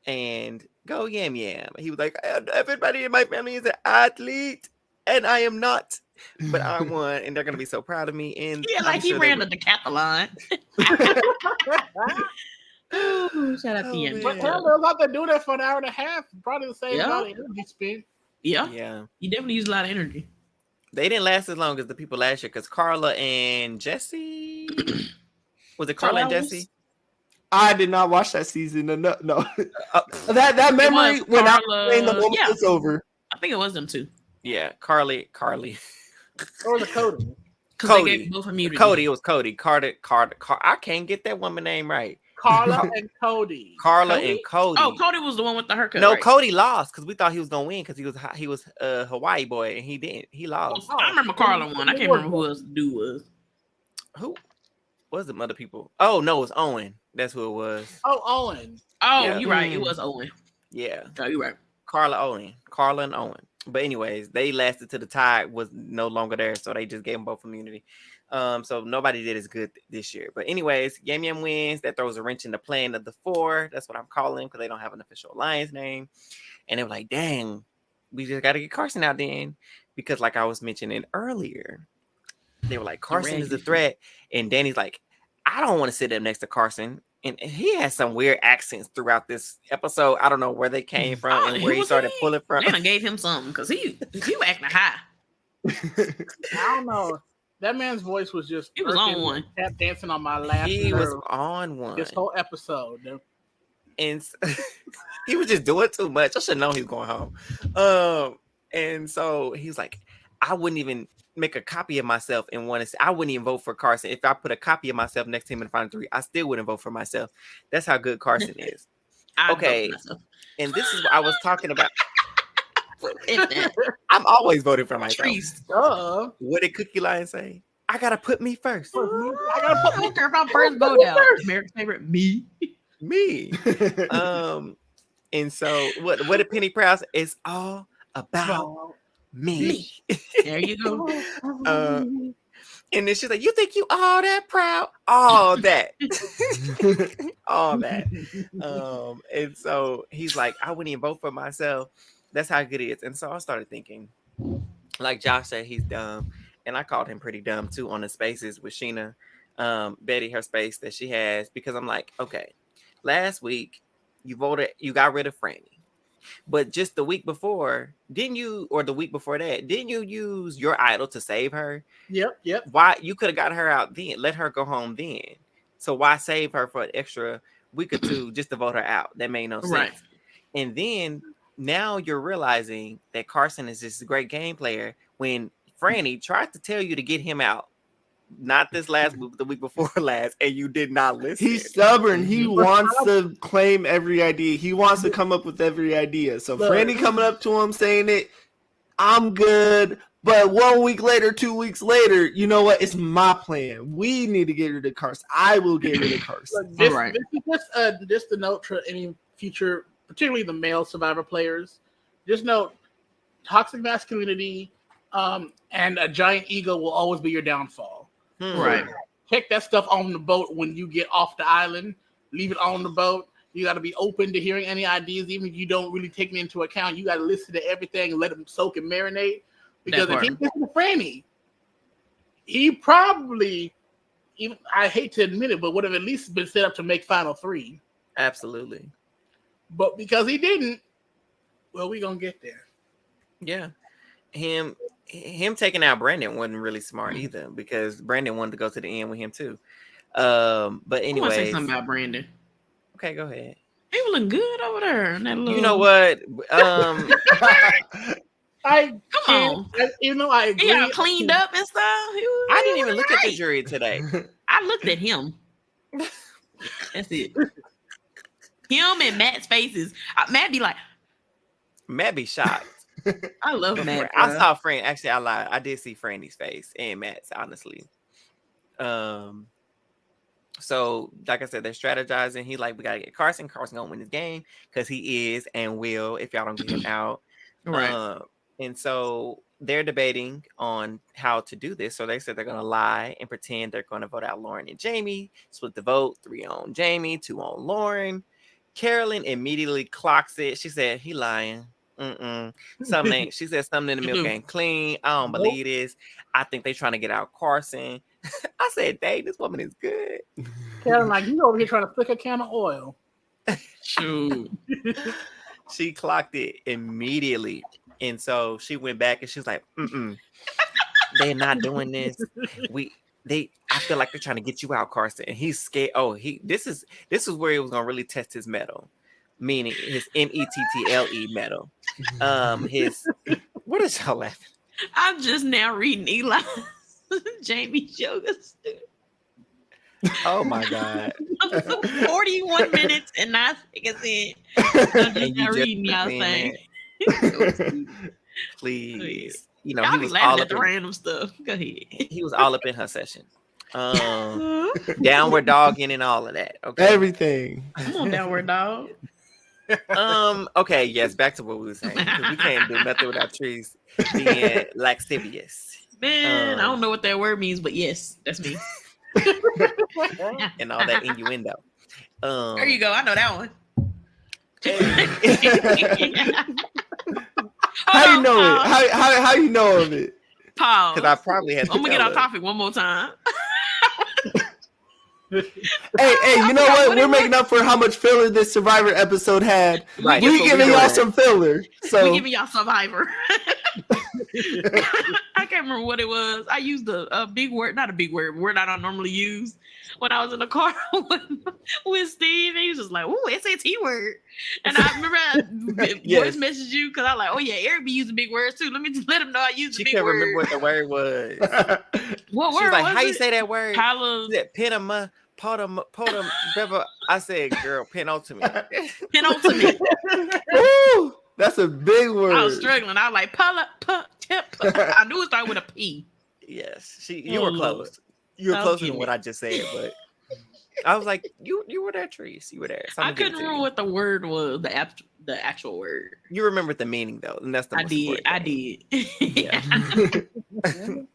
and go Yam Yam. He was like, everybody in my family is an athlete, and I am not, but I won, and they're gonna be so proud of me. And like he ran a decathlon. Ooh, shout out to Yam. But they're about to do that for an hour and a half. Probably the same amount of energy spent. Yeah. You definitely use a lot of energy. They didn't last as long as the people last year because Carla and Jesse. Was it Carla and Jesse? I did not watch that season. No. That memory when I was playing the moment was over. I think it was them too. Yeah, Carly. Or the Cody. Cody. Cody. It was Cody. Carter. I can't get that woman name right. Carla and Cody. And Cody. Oh, Cody was the one with the haircut. No, right? Cody lost because we thought he was gonna win because he was a Hawaii boy and he didn't. He lost. I remember Carla won. I can't remember who else the dude was. Who was the other people? Oh no, it was Owen. That's who it was. Oh, Owen. Oh, yeah. You're right. It was Owen. Yeah. Oh, you're right. Carla and Owen. But anyways, they lasted till the tide was no longer there, so they just gave them both immunity. So nobody did as good this year. But anyways, Yam Yam wins. That throws a wrench in the plan of the 4. That's what I'm calling because they don't have an official alliance name. And they were like, dang, we just got to get Carson out then. Because like I was mentioning earlier, they were like, Carson is a threat. And Danny's like, I don't want to sit up next to Carson. And he has some weird accents throughout this episode. I don't know where they came from and where he started pulling from. They gave him something because he was acting high. I don't know. That man's voice was just... He was on one. Tap dancing on my last He was on one. This whole episode. And he was just doing too much. I should know he was going home. And so he was like, I wouldn't even make a copy of myself and want to say, I wouldn't even vote for Carson. If I put a copy of myself next to him in the final 3, I still wouldn't vote for myself. That's how good Carson is. Okay. And this is what I was talking about. I'm always voting for myself. What did Cookie Lion say? I gotta put me first. I gotta put my first vote out. America's favorite, me. And so what did Penny Proud say? It's all about me. There you go. And then she's like, you think you all that proud? All that. All that. And so he's like, I wouldn't even vote for myself. That's how good it is. And so I started thinking, like Josh said, he's dumb. And I called him pretty dumb too on the spaces with Sheena, Betty, her space that she has, because I'm like, okay, last week you got rid of Franny. But just the week before, or the week before that, didn't you use your idol to save her? Yep. Why? You could have got her out then, let her go home then. So why save her for an extra week or two just to vote her out? That made no sense. Right. And then now you're realizing that Carson is this great game player when Franny tried to tell you to get him out. Not this last week, the week before last, and you did not listen. He's stubborn. He wants to claim every idea. He wants to come up with every idea. So Franny coming up to him saying it, I'm good. But 1 week later, 2 weeks later, you know what? It's my plan. We need to get rid of Carson. I will get rid of Carson. This is just the note to any future, particularly the male Survivor players. Just note, toxic masculinity and a giant ego will always be your downfall. Right. Check that stuff on the boat when you get off the island. Leave it on the boat. You got to be open to hearing any ideas, even if you don't really take them into account. You got to listen to everything and let them soak and marinate. Because if he listens to Franny, he probably, even I hate to admit it, but would have at least been set up to make final 3. Absolutely. But because he didn't, well, we're going to get there. Yeah. Him taking out Brandon wasn't really smart either, because Brandon wanted to go to the end with him too. But anyway, I want to say something about Brandon. Okay, go ahead. He was looking good over there. That little... You know what? Come on. I agree. He got cleaned up and stuff. I didn't even look at the jury today. I looked at him. That's it. Him and Matt's faces. Matt be like, Matt be shocked. I love Matt. I saw Fran. Actually, I lied. I did see Franny's face and Matt's, honestly. So, like I said, they're strategizing. He's like, we got to get Carson. Carson going to win this game because he is and will if y'all don't get him out. Right. And so they're debating on how to do this. So they said they're going to lie and pretend they're going to vote out Lauren and Jamie. Split the vote. 3 on Jamie, 2 on Lauren. Carolyn immediately clocks it. She said, he lying. Something ain't. She said something in the milk ain't clean. I don't believe this. I think they trying to get out Carson. I said, dang, this woman is good. Carolyn, like, you over here trying to flick a can of oil. Shoot. She clocked it immediately. And so she went back and she was like, they're not doing this. I feel like they're trying to get you out, Carson. And he's scared. Oh, this is where he was gonna really test his mettle. Meaning his METTLE mettle. His what is y'all laughing? I'm just now reading Eli's Jamie's yoga student. Oh my God. 41 minutes and 9 seconds in. I'm just now reading y'all saying. Please. You know, y'all he be was laughing all at the up random stuff. Go ahead. He was all up in her session. Downward dogging and all of that. Okay. Everything. Come on, downward dog. Okay, yes, back to what we were saying. Because we can't do nothing without trees being laxavious. Man, I don't know what that word means, but yes, that's me. And all that innuendo. There you go. I know that one. How you know it? How you know of it? Pause. Because I probably had to I'm gonna get on topic one more time. Hey, you know what? We're making up for how much filler this Survivor episode had. Right, We're giving y'all some filler. So we're giving y'all Survivor. I can't remember what it was. I used a big word, not a big word I don't normally use when I was in the car with Steve. And he was just like, "Ooh, SAT word." And I remember I voice messaged you because I was like, "Oh yeah, Eric be using big words too. Let me just let him know I use a big word." She can't remember what the word was. What She word was like, was how it? you say that word? She said, Penama. Potom, I said, girl, penultimate. Penultimate. Woo, that's a big word. I was struggling. I was like, I knew it started with a P. Yes, you were close. You were closer than what I just said, but I was like, you were there, Trees. You were there. So I couldn't remember what the word was, the actual word. You remembered the meaning though, and that's the most important thing. I did.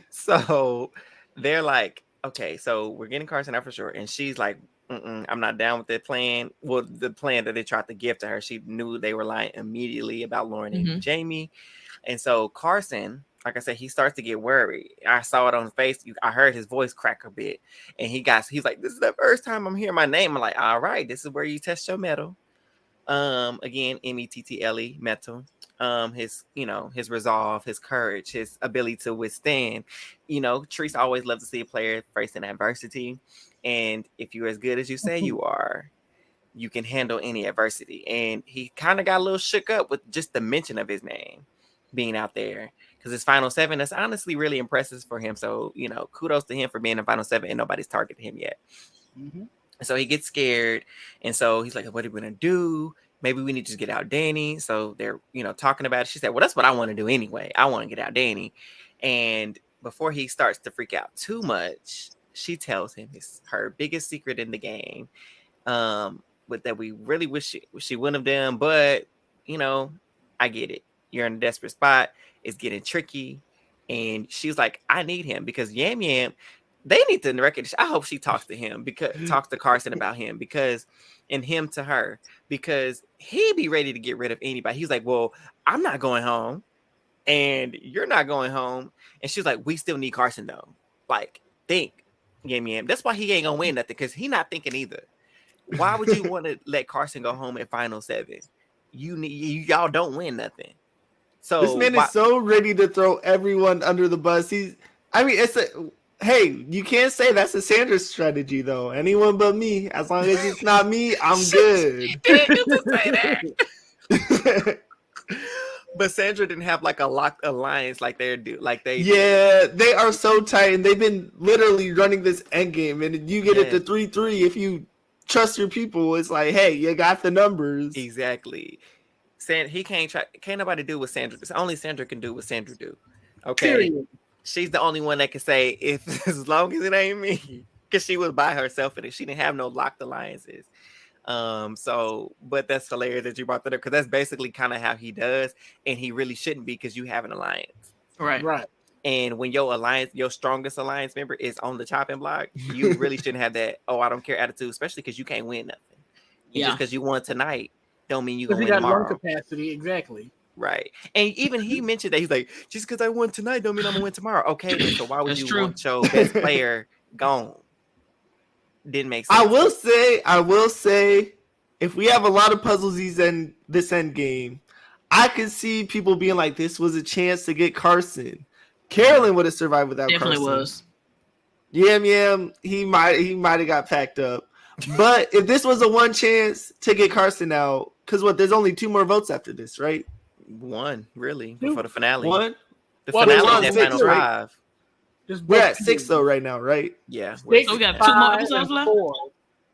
So they're like, okay, so we're getting Carson out for sure. And she's like, I'm not down with that plan. Well, the plan that they tried to give to her, she knew they were lying immediately about Lauren and Jamie. And so Carson, like I said, he starts to get worried. I saw it on his face. I heard his voice crack a bit. And he's like, this is the first time I'm hearing my name. I'm like, all right, this is where you test your mettle. Again, METTLE mettle. His resolve, his courage, his ability to withstand. Treese always loves to see a player facing adversity. And if you're as good as you say you are, you can handle any adversity. And he kind of got a little shook up with just the mention of his name being out there. Because his final 7, that's honestly really impressive for him. So, kudos to him for being in final 7 and nobody's targeted him yet. So he gets scared. And so he's like, what are we going to do? Maybe we need to just get out Danny. So they're, talking about it. She said, well, that's what I want to do anyway. I want to get out Danny. And before he starts to freak out too much, she tells him it's her biggest secret in the game. But that we really wish she wouldn't have done. But, I get it. You're in a desperate spot. It's getting tricky. And she's like, I need him because Yam Yam, they need to recognize. I hope she talks to him talks to Carson about him and him to her, because he'd be ready to get rid of anybody. He's like, well, I'm not going home and you're not going home. And she's like, we still need Carson though. Like, think, Yam Yam. That's why he ain't gonna win nothing, because he not thinking either. Why would you want to let Carson go home in final 7? Y'all don't win nothing. So this man is so ready to throw everyone under the bus. Hey, you can't say that's a Sanders strategy though. Anyone but me. As long as it's not me, I'm good. She did get to say that. But Sandra didn't have like a locked alliance like they do. Yeah, they are so tight, and they've been literally running this endgame. And you get it to 3-3 if you trust your people. It's like, hey, you got the numbers. Exactly. He can't nobody do what Sandra. Only Sandra can do what Sandra do. Okay. Period. She's the only one that can say if as long as it ain't me, because she was by herself in it. She didn't have no locked alliances. But that's hilarious that you brought that up, because that's basically kind of how he does, and he really shouldn't be, because you have an alliance, right. And when your strongest alliance member is on the chopping block, you really shouldn't have that I don't care attitude, especially because you can't win nothing. Just because you won tonight don't mean you gonna win tomorrow. Lung capacity, exactly. Right. And even he mentioned that he's like, just because I won tonight don't mean I'm gonna win tomorrow. Okay, then, so why would you want your best player gone? Didn't make sense. I will say, if we have a lot of puzzles this end game, I could see people being like, this was a chance to get Carson. Carolyn would have survived without Definitely Carson. Was. Yam, he might have got packed up. But if this was a one chance to get Carson out, because there's only 2 more votes after this, right? One, really, before the finale. One? The finale is final 5. We're at 6 though right now, right? Yeah. So we got 2 more episodes left? 4.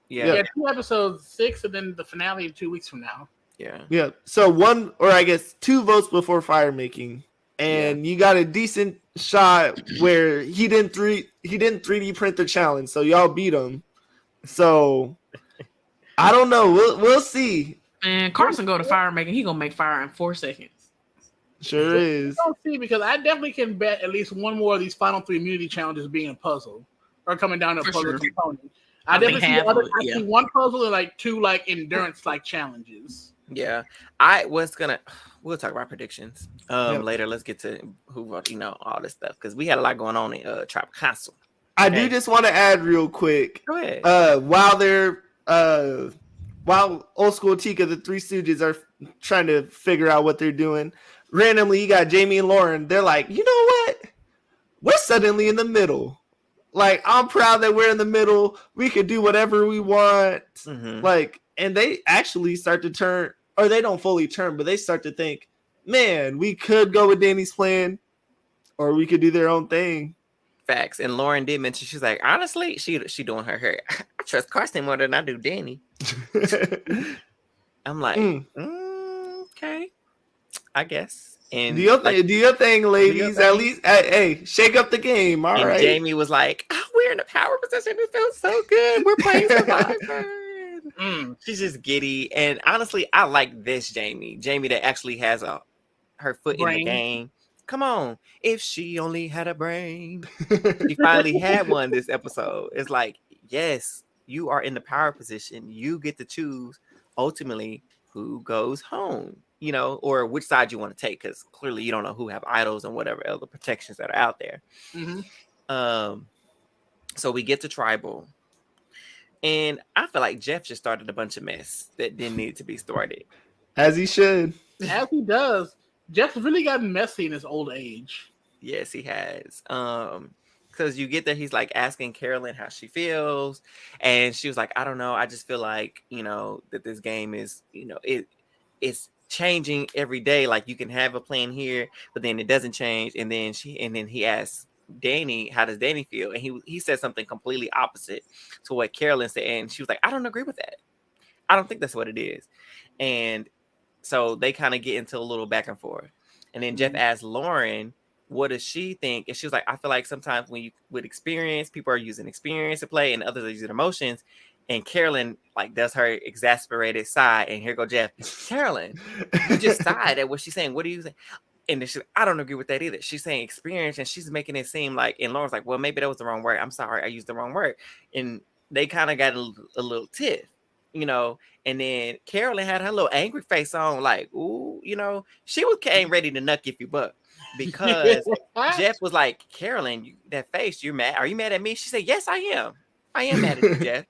Yeah. 2 episodes, 6, and then the finale in 2 weeks from now. Yeah. So 1, or I guess 2 votes before fire making, and you got a decent shot where he didn't 3D print the challenge, so y'all beat him. So I don't know. We'll see. And Carson go to fire making. He gonna make fire in 4 seconds. Sure is. Don't see, because I definitely can bet at least one more of these final 3 immunity challenges being a puzzle or coming down to a puzzle component. I definitely see one puzzle and like 2 like endurance like challenges. Yeah, we'll talk about predictions later. Let's get to who wrote, all this stuff, because we had a lot going on in Trap Castle. I do just want to add real quick. Go ahead. While Old School Tika, the 3 Stooges, are trying to figure out what they're doing, randomly you got Jamie and Lauren. They're like, you know what? We're suddenly in the middle. Like, I'm proud that we're in the middle. We could do whatever we want. Mm-hmm. Like, and they actually start to turn, or they don't fully turn, but they start to think, man, we could go with Danny's plan, or we could do their own thing. Facts. And Lauren did mention, she's like, honestly, she doing her hair. I trust Carson more than I do Danny. I'm like, okay, I guess. And do your thing, ladies. At least, hey, shake up the game. All right. Jamie was like, we're in a power position. It feels so good. We're playing Survivor. She's just giddy. And honestly, I like this Jamie that actually has her foot in the game. Come on. If she only had a brain. She finally had one this episode. It's like, yes, you are in the power position. You get to choose ultimately who goes home, or which side you want to take, because clearly you don't know who have idols and whatever other protections that are out there. Mm-hmm. So we get to tribal. And I feel like Jeff just started a bunch of mess that didn't need to be started. As he should. As he does. Jeff's really gotten messy in his old age. Yes, he has. Because you get there, he's like asking Carolyn how she feels. And she was like, I don't know. I just feel like, that this game is, it's changing every day. Like, you can have a plan here, but then it doesn't change. And then he asks Danny, how does Danny feel? And he said something completely opposite to what Carolyn said. And she was like, I don't agree with that. I don't think that's what it is. And so they kind of get into a little back and forth. And then Jeff asked Lauren, what does she think? And she was like, I feel like sometimes when you with experience, people are using experience to play and others are using emotions. And Carolyn like does her exasperated sigh. And here go Jeff. Carolyn, you just sighed at what she's saying. What do you say? And then she's like, I don't agree with that either. She's saying experience and she's making it seem like, and Lauren's like, well, maybe that was the wrong word. I'm sorry, I used the wrong word. And they kind of got a little tiff. And then Carolyn had her little angry face on, like, ooh, she came ready to nuck if you buck, because Jeff was like, Carolyn, that face, you're mad. Are you mad at me? She said, yes, I am. I am mad at you, Jeff.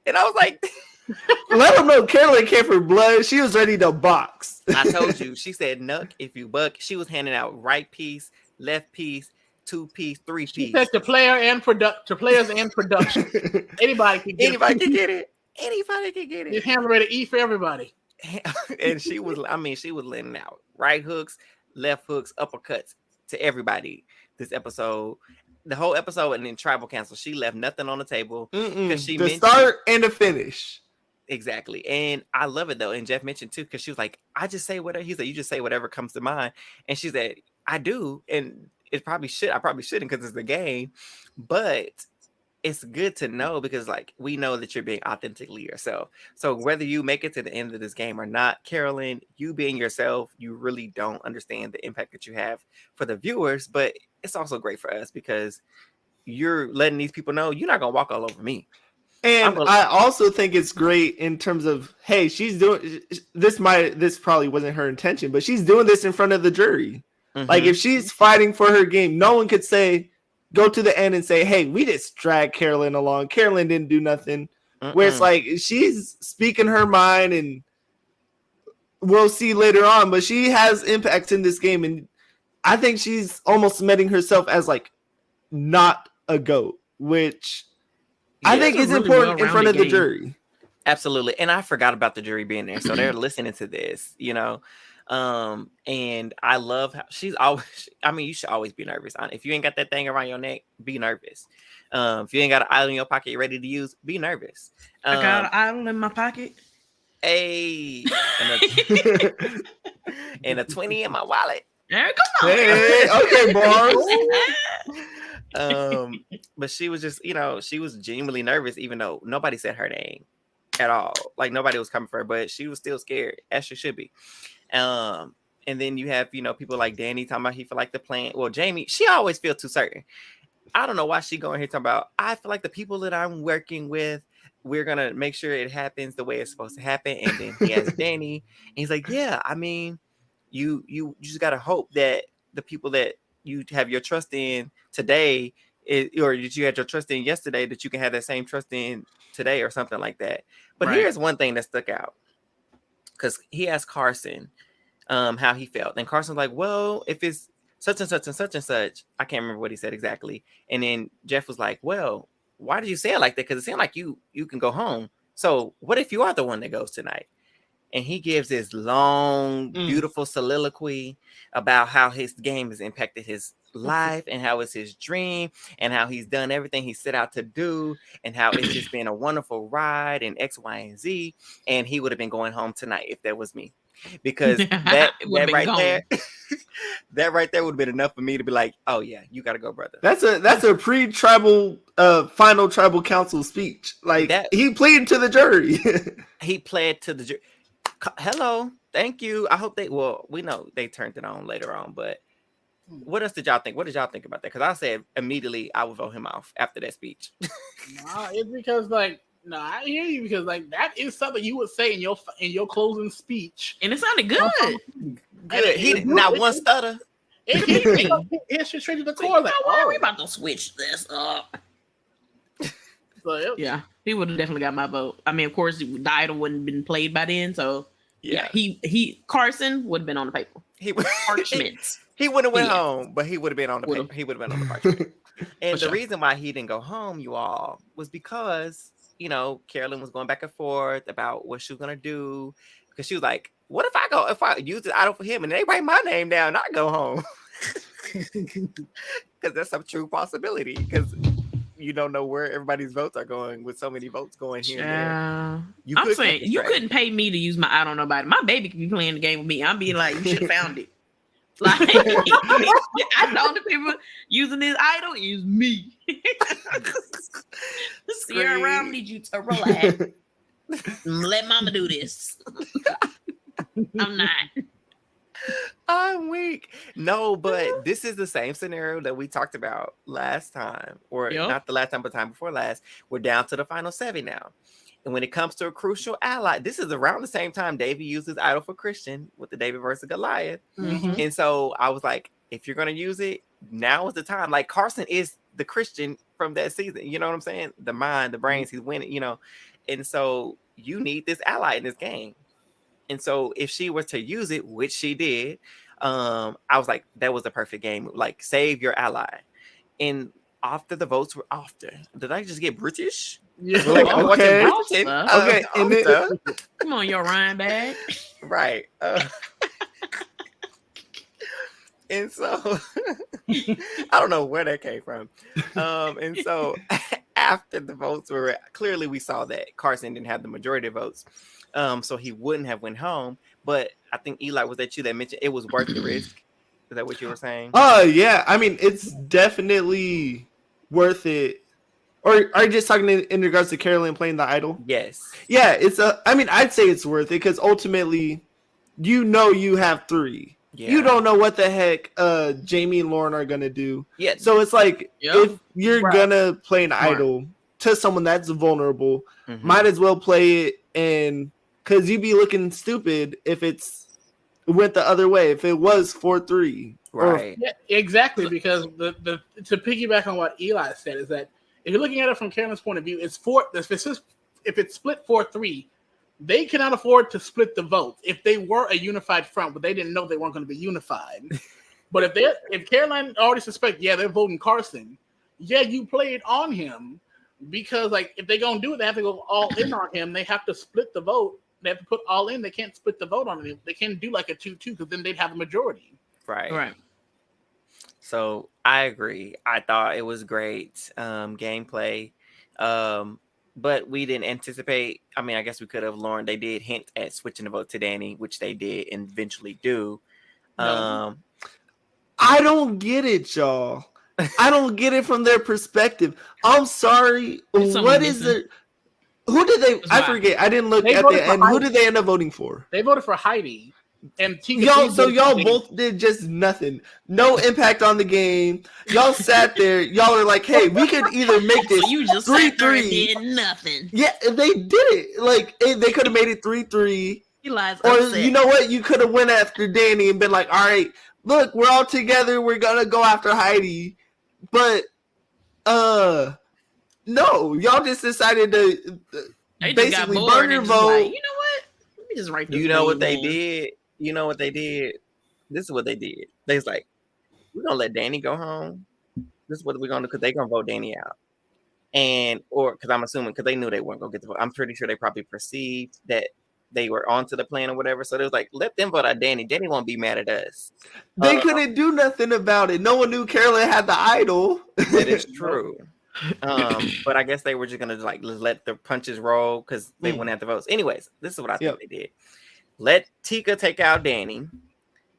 And I was like, let them know Carolyn came for blood. She was ready to box. I told you. She said, nuck if you buck. She was handing out right piece, left piece, 2-piece, 3-piece. She said to players and production. Anybody can get it. Anybody can get it. It's handle rated E for everybody. And she was letting out right hooks, left hooks, uppercuts to everybody this episode. The whole episode, and then Tribal Council, she left nothing on the table. The start and the finish. Exactly. And I love it though. And Jeff mentioned too, because she was like, I just say whatever. He said, you just say whatever comes to mind. And she said, I do. And I probably shouldn't because it's the game. But it's good to know because like we know that you're being authentically yourself. So whether you make it to the end of this game or not, Carolyn, you being yourself, you really don't understand the impact that you have for the viewers. But it's also great for us because you're letting these people know you're not gonna walk all over me. And I also think it's great in terms of, hey, she's doing this. This probably wasn't her intention, but she's doing this in front of the jury. Like if she's fighting for her game, no one could go to the end and say, hey, we just dragged Carolyn along. Carolyn didn't do nothing. Where it's like she's speaking her mind, and we'll see later on, but she has impacts in this game, and I think she's almost cementing herself as like not a GOAT, which I think is really important in front of the jury. Absolutely. And I forgot about the jury being there. So they're listening to this, and I love how she's always, you should always be nervous. If you ain't got that thing around your neck, be nervous. If you ain't got an idol in your pocket you're ready to use, be nervous. I got an idol in my pocket. Hey. And a 20 in my wallet. Come on. Hey, okay, bars. But she was just, she was genuinely nervous, even though nobody said her name at all. Like nobody was coming for her, but she was still scared, as she should be. And then you have, people like Danny talking about he feel like the plan. Well, Jamie, she always feels too certain. I don't know why she going here talking about, I feel like the people that I'm working with, we're going to make sure it happens the way it's supposed to happen. And then he has Danny, and he's like, yeah, you just got to hope that the people that you have your trust in today, or that you had your trust in yesterday, that you can have that same trust in today or something like that. But here's one thing that stuck out, because he asked Carson how he felt, and Carson's like, well, if it's such and such and such and such, I can't remember what he said exactly. And then Jeff was like, well, why did you say it like that? Because it seemed like you can go home. So what if you are the one that goes tonight? And he gives this long, beautiful soliloquy about how his game has impacted his life and how it's his dream and how he's done everything he set out to do and how it's just been a wonderful ride and X, Y, and Z. And he would have been going home tonight if that was me. Because that right there would have been enough for me to be like, oh yeah, you gotta go, brother. That's a pre-tribal final tribal council speech. Like he pleaded to the jury. He pled to the jury. Hello, thank you. I hope we know they turned it on later on, but what else did y'all think? What did y'all think about that? Because I said immediately I would vote him off after that speech. It's because I hear you, because that is something you would say in your closing speech, and it sounded good. Good. He did not one stutter. It's just straight to the core. Like, why are we about to switch this up? So, yeah, he would have definitely got my vote. I mean, of course, the idol wouldn't have been played by then, so yeah, Carson would have been on the paper. He wouldn't have went home, but he would have been on the paper. He would have been on the parchment. And the reason why he didn't go home, you all, was because Carolyn was going back and forth about what she was gonna do, because she was like, "What if I use the idol for him and they write my name down and I go home?" Because that's a true possibility. Because you don't know where everybody's votes are going, with so many votes going here and there. I'm saying you couldn't pay me to use my idol on nobody. My baby could be playing the game with me. I'm being like, you should have found it. Like, I know the people using this idol is me. Sierra Brown need you to relax. Let mama do this. I'm not. I'm weak. No, but this is the same scenario that we talked about last time, or not the last time, but time before last. We're down to the final 7 now. And when it comes to a crucial ally, this is around the same time David uses idol for Christian with the David versus Goliath. And so I was like, if you're going to use it, now is the time. Like, Carson is the Christian from that season. You know what I'm saying? The mind, the brains, he's winning, And so you need this ally in this game. And so if she were to use it, which she did, I was like, that was the perfect game. Like, save your ally. And after the votes were did I just get British? Yeah. Like, I'm watching Bridgerton. Okay, and come on, your Ryan bag. Right. And so I don't know where that came from. And so after the votes were clearly, we saw that Carson didn't have the majority of votes. So he wouldn't have went home. But I think Eli, was that you that mentioned it was worth the risk? Is that what you were saying? Yeah. I mean, it's definitely worth it. Or are you just talking in regards to Carolyn playing the idol? Yes. Yeah, I mean, I'd say it's worth it because ultimately, you have 3. Yeah. You don't know what the heck Jamie and Lauren are gonna do. Yeah. So it's like, if you're gonna play an idol to someone that's vulnerable, might as well play it, and because you'd be looking stupid if it's went the other way. If it was 4-3, right? Yeah, exactly. Because the to piggyback on what Eli said is that if you're looking at it from Carolyn's point of view, if it's split 4-3. They cannot afford to split the vote. If they were a unified front, but they didn't know they weren't going to be unified. But if Caroline already suspect, they're voting Carson. Yeah, you play it on him because like if they're gonna do it, they have to go all in on him. They have to split the vote. They have to put all in. They can't split the vote on him. They can't do like a 2-2 because then they'd have a majority. Right. So I agree. I thought it was great gameplay. But we didn't anticipate. I mean, I guess we could have. Lauren, they did hint at switching the vote to Danny, which they did and eventually do. I don't get it, y'all. I don't get it from their perspective. I'm sorry. What is it? Who did they? I forget. I didn't look at the end. Who did they end up voting for? They voted for Heidi. And y'all both did just nothing. No impact on the game. Y'all sat there. Y'all are like, hey, we could either make this 3-3. Did nothing. Yeah, they did it. Like, they could have made it 3-3. Eli's or upset. You know what? You could have went after Danny and been like, all right, look, we're all together. We're gonna go after Heidi. But no, y'all just decided to basically burn your vote. Like, you know what? Let me just write this. You know what they did? You know what they did? This is what they did. They was like, we're gonna let Danny go home. This is what we're gonna do because they're gonna vote Danny out. Or because I'm assuming because they knew they weren't gonna get the vote. I'm pretty sure they probably perceived that they were onto the plan or whatever. So they was like, let them vote out Danny. Danny won't be mad at us. They couldn't do nothing about it. No one knew Carolyn had the idol. That is true. But I guess they were just gonna like let the punches roll because they wouldn't have the votes. Anyways, this is what I think they did. Let Tika take out Danny.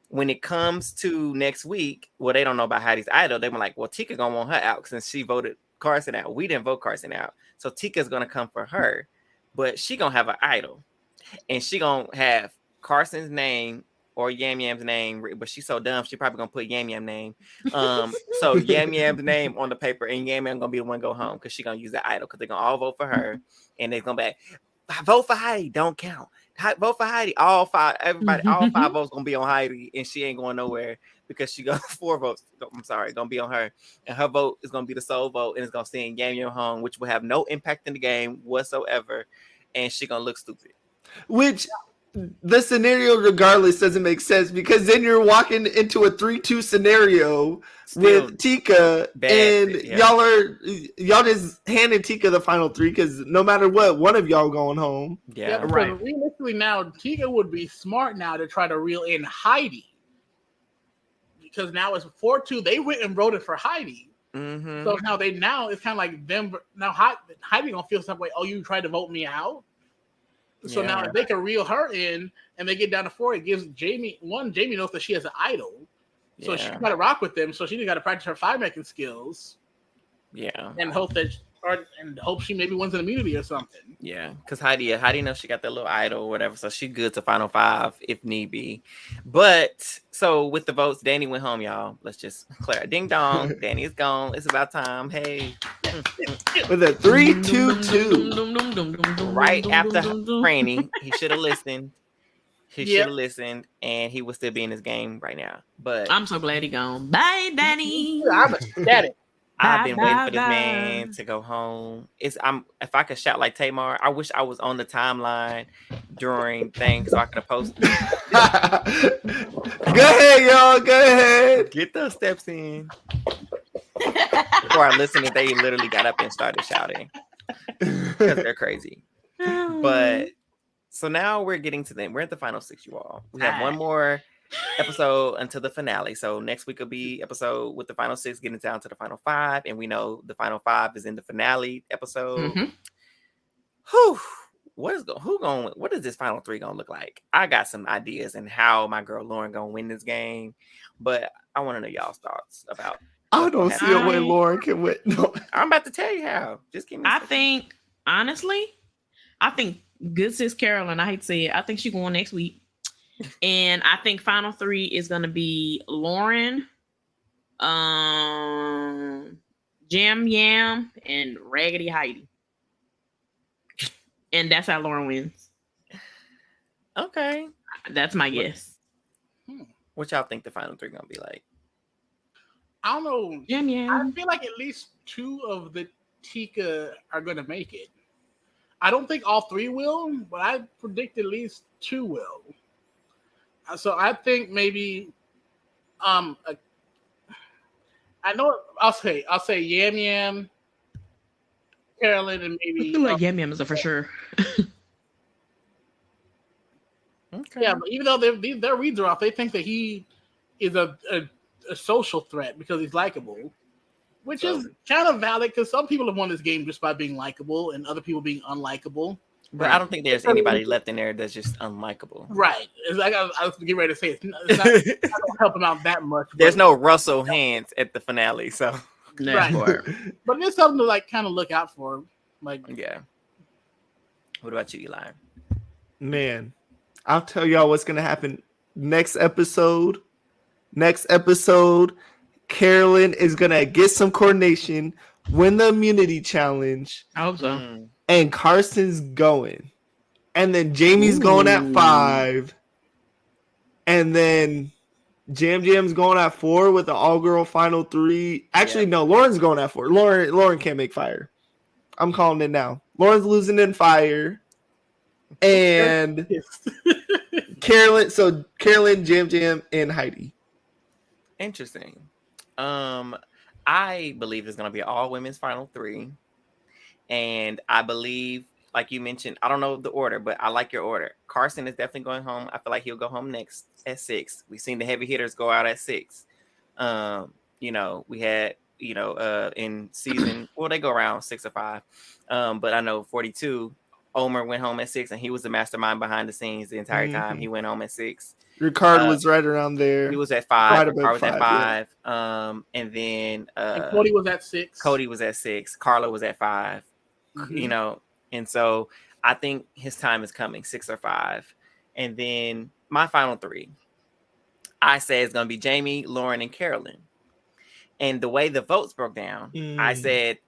When it comes to next week, well, they don't know about Heidi's idol. They were like, well, Tika gonna want her out since she voted Carson out. We didn't vote Carson out. So Tika's gonna come for her, but she gonna have an idol. And she gonna have Carson's name or Yam Yam's name, but she's so dumb, she probably gonna put Yam Yam name. So Yam Yam's name on the paper, and Yam Yam gonna be the one go home because she gonna use the idol because they're gonna all vote for her, and they're gonna be like, vote for Heidi, don't count. Vote for Heidi. All 5 votes gonna be on Heidi, and she ain't going nowhere because she got 4 votes. I'm sorry, gonna be on her, and her vote is gonna be the sole vote, and it's gonna send Yam Yam home, which will have no impact in the game whatsoever, and she gonna look stupid. Which the scenario regardless doesn't make sense because then you're walking into a 3-2 scenario with Tika and y'all just handed Tika the final 3 because no matter what, one of y'all going home. Yeah, right. Realistically now, Tika would be smart now to try to reel in Heidi because now it's 4-2. They went and voted for Heidi. Mm-hmm. So now it's kind of like them. Now Heidi gonna feel some way. Oh, you tried to vote me out. So now if they can reel her in and they get down to 4, it gives Jamie knows that she has an idol. So she got to rock with them. So she got to practice her 5-making skills. Yeah. And hope she maybe wins an immunity or something. Yeah. Because Heidi knows she got that little idol or whatever. So she's good to final 5 if need be. But so with the votes, Danny went home, y'all. Let's just clear it. Ding dong. Danny is gone. It's about time. Hey. With a 3-2-2. Right after Franny, he should have listened. He should have listened, and he would still be in this game right now. But I'm so glad he gone. Bye, Danny. I'm ecstatic. I've been waiting for this man to go home. If I could shout like Tamar, I wish I was on the timeline during things so I could have posted. Go ahead, y'all. Go ahead. Get those steps in. Before I listened, they literally got up and started shouting because they're crazy. But so now we're getting to them. We're at the final 6, you all. We have one more episode until the finale. So next week will be episode with the final 6 getting down to the final 5, and we know the final 5 is in the finale episode. Whew. What is this final 3 gonna look like? I got some ideas and how my girl Lauren gonna win this game, but I want to know y'all's thoughts about. I don't see a way Lauren can win. No. I'm about to tell you how. Just give me. I think good sis Carolyn. I hate to say it. I think she going next week. And I think final 3 is going to be Lauren, Jam Yam, and Raggedy Heidi. And that's how Lauren wins. Okay. That's my guess. What y'all think the final 3 going to be like? I don't know. Jam Yam. I feel like at least 2 of the Tika are going to make it. I don't think all 3 will, but I predict at least 2 will. So I think maybe, I know I'll say Yam Yam, Carolyn, and maybe I feel like Yam Yam is a for sure. Okay. Yeah, but even though their reads are off, they think that he is a social threat because he's likable, which is kind of valid because some people have won this game just by being likable and other people being unlikable. But I don't think there's anybody left in there that's just unlikable. Right. It's like I was getting ready to say, I don't help him out that much. There's no Russell Hands at the finale, so. Right. But it's something to like kind of look out for. Like, yeah. What about you, Eli? Man, I'll tell y'all what's gonna happen next episode. Carolyn is gonna get some coordination, win the immunity challenge. I hope so. And Carson's going. And then Jamie's going at 5. And then Jam Jam's going at 4 with the all-girl final 3. Actually, no, Lauren's going at 4. Lauren can't make fire. I'm calling it now. Lauren's losing in fire. And Carolyn, Jam Jam, and Heidi. Interesting. I believe it's going to be all women's final 3. And I believe, like you mentioned, I don't know the order, but I like your order. Carson is definitely going home. I feel like he'll go home next at 6. We've seen the heavy hitters go out at 6. We had, in season, well, they go around 6 or 5. But I know 42, Omer went home at 6, and he was the mastermind behind the scenes the entire time. He went home at 6. Ricard was right around there. He was at 5. Ricard was at 5. Yeah. And then and Cody was at 6. Cody was at 6. Carla was at 5. And so I think his time is coming, 6 or 5. And then my final 3, I say it's going to be Jamie, Lauren, and Carolyn. And the way the votes broke down, I said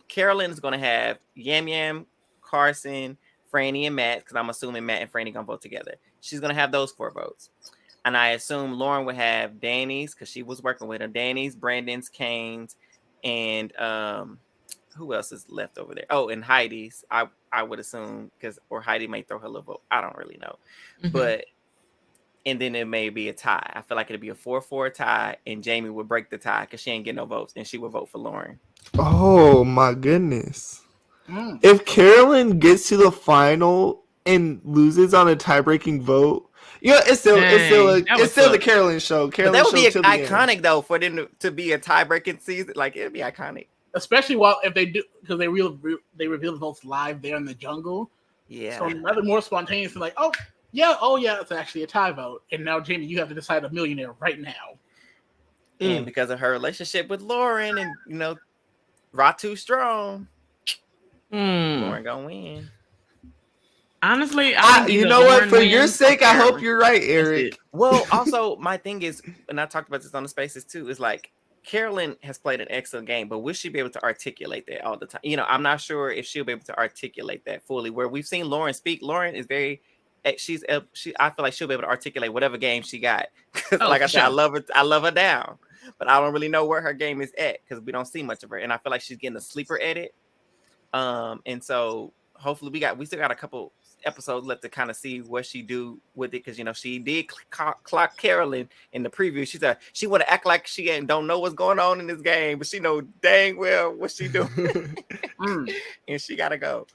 Carolyn is going to have Yam Yam, Carson, Franny, and Matt, because I'm assuming Matt and Franny going to vote together. She's going to have those 4 votes. And I assume Lauren would have Danny's, because she was working with him, Danny's, Brandon's, Kane's, and who else is left over there? Oh, and Heidi's. I would assume or Heidi may throw her little vote. I don't really know, and then it may be a tie. I feel like it'd be a 4-4 tie, and Jamie would break the tie because she ain't get no votes, and she would vote for Lauren. Oh my goodness! If Carolyn gets to the final and loses on a tie-breaking vote, it's still the Carolyn show. But that would be iconic though for them to be a tie-breaking season. Like it'd be iconic. Especially if they do, because they reveal the votes live there in the jungle. Yeah. So rather more spontaneous and like, oh yeah, it's actually a tie vote. And now Jamie, you have to decide a millionaire right now. And because of her relationship with Lauren and Ratu strong, Lauren gonna win. Honestly, you know what? For your sake, I hope you're right, Eric. Well, also my thing is, and I talked about this on the spaces too, is like Carolyn has played an excellent game, but will she be able to articulate that all the time? I'm not sure if she'll be able to articulate that fully. Where we've seen Lauren speak, Lauren is very, I feel like she'll be able to articulate whatever game she got. Like I said, I love her down. but I don't really know where her game is at because we don't see much of her, and I feel like she's getting a sleeper edit. And so hopefully we still got a couple episodes left to kind of see what she do with it, because she did clock Carolyn in the preview. She said she want to act like she don't know what's going on in this game, but she know dang well what she do. And she gotta go.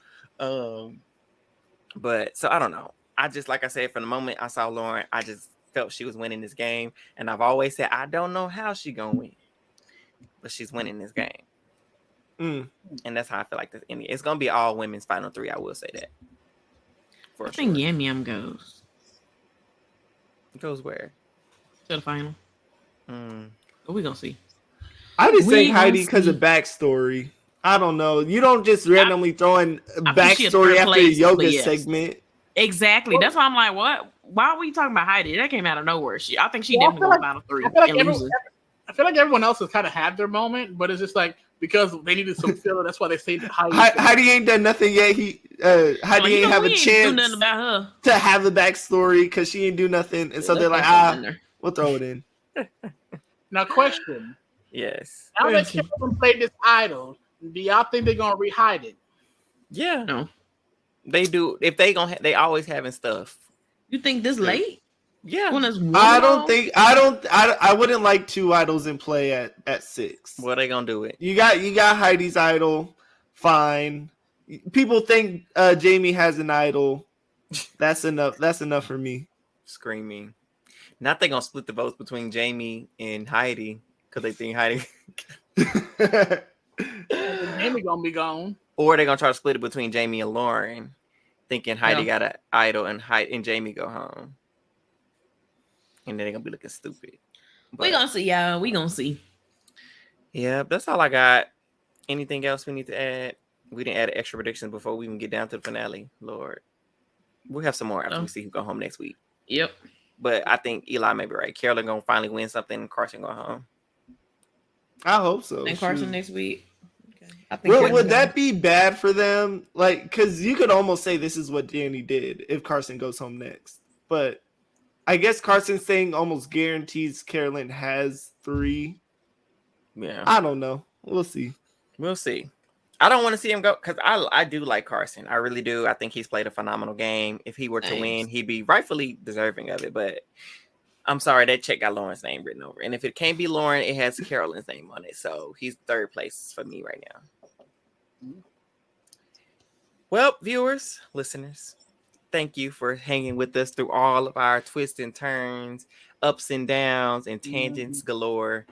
But so I don't know. I just, like I said, from the moment I saw Lauren, I just felt she was winning this game, and I've always said I don't know how she gonna win, but she's winning this game. And that's how I feel like this ending. It's gonna be all women's final 3. I will say that. I think Yam Yam goes. Goes where? To the final. But we gonna see. I just say Heidi because of backstory. I don't know. You don't just randomly throw in backstory after a yoga segment. Exactly. That's why I'm like, what? Why are we talking about Heidi? That came out of nowhere. I think she definitely goes final 3. I feel like everyone else has kind of had their moment, but it's just like because they needed some filler. That's why they say Heidi ain't done nothing yet. Heidi ain't have a chance to have the backstory because she ain't do nothing, and so they're like, we'll throw it in. Now, question. Yes. Now that Carolyn played this idol, do y'all think they're gonna rehide it? Yeah. No. They do. If they they always having stuff. You think this late? Yeah. I wouldn't like 2 idols in play at 6. Well, they gonna do it. You got Heidi's idol. Fine. People think Jamie has an idol. That's enough. That's enough for me. Screaming. Not they gonna split the votes between Jamie and Heidi because they think Heidi. Jamie gonna be gone. Or they gonna try to split it between Jamie and Lauren, thinking Heidi got an idol and Jamie go home. And then they're gonna be looking stupid. But we gonna see, y'all. We gonna see. Yeah, that's all I got. Anything else we need to add? We didn't add extra predictions before we even get down to the finale. Lord, we'll have some more after we see who go home next week. Yep. But I think Eli may be right. Carolyn gonna finally win something, and Carson go home. I hope so. And Carson next week. Okay. I think would that be bad for them? Like, because you could almost say this is what Danny did if Carson goes home next, but. I guess Carson saying almost guarantees Carolyn has 3. Yeah. I don't know. We'll see. We'll see. I don't want to see him go because I do like Carson. I really do. I think he's played a phenomenal game. If he were to win, he'd be rightfully deserving of it. But I'm sorry, that check got Lauren's name written over. And if it can't be Lauren, it has Carolyn's name on it. So he's 3rd place for me right now. Well, viewers, listeners, thank you for hanging with us through all of our twists and turns, ups and downs, and tangents galore.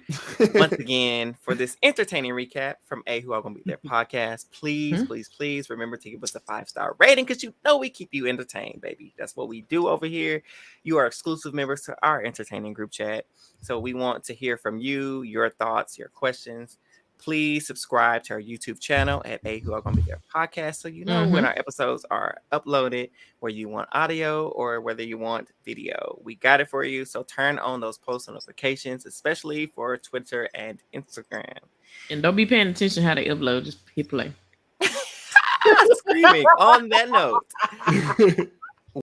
Once again, for this entertaining recap from Who Are Gonna Be There podcast, please remember to give us a 5-star rating because you know we keep you entertained, baby. That's what we do over here. You are exclusive members to our entertaining group chat. So we want to hear from you, your thoughts, your questions. Please subscribe to our YouTube channel at Who Are Gonna Be There podcast so you know when our episodes are uploaded, whether you want audio or whether you want video. We got it for you. So turn on those post notifications, especially for Twitter and Instagram. And don't be paying attention how they upload. Just hit play. Screaming on that note.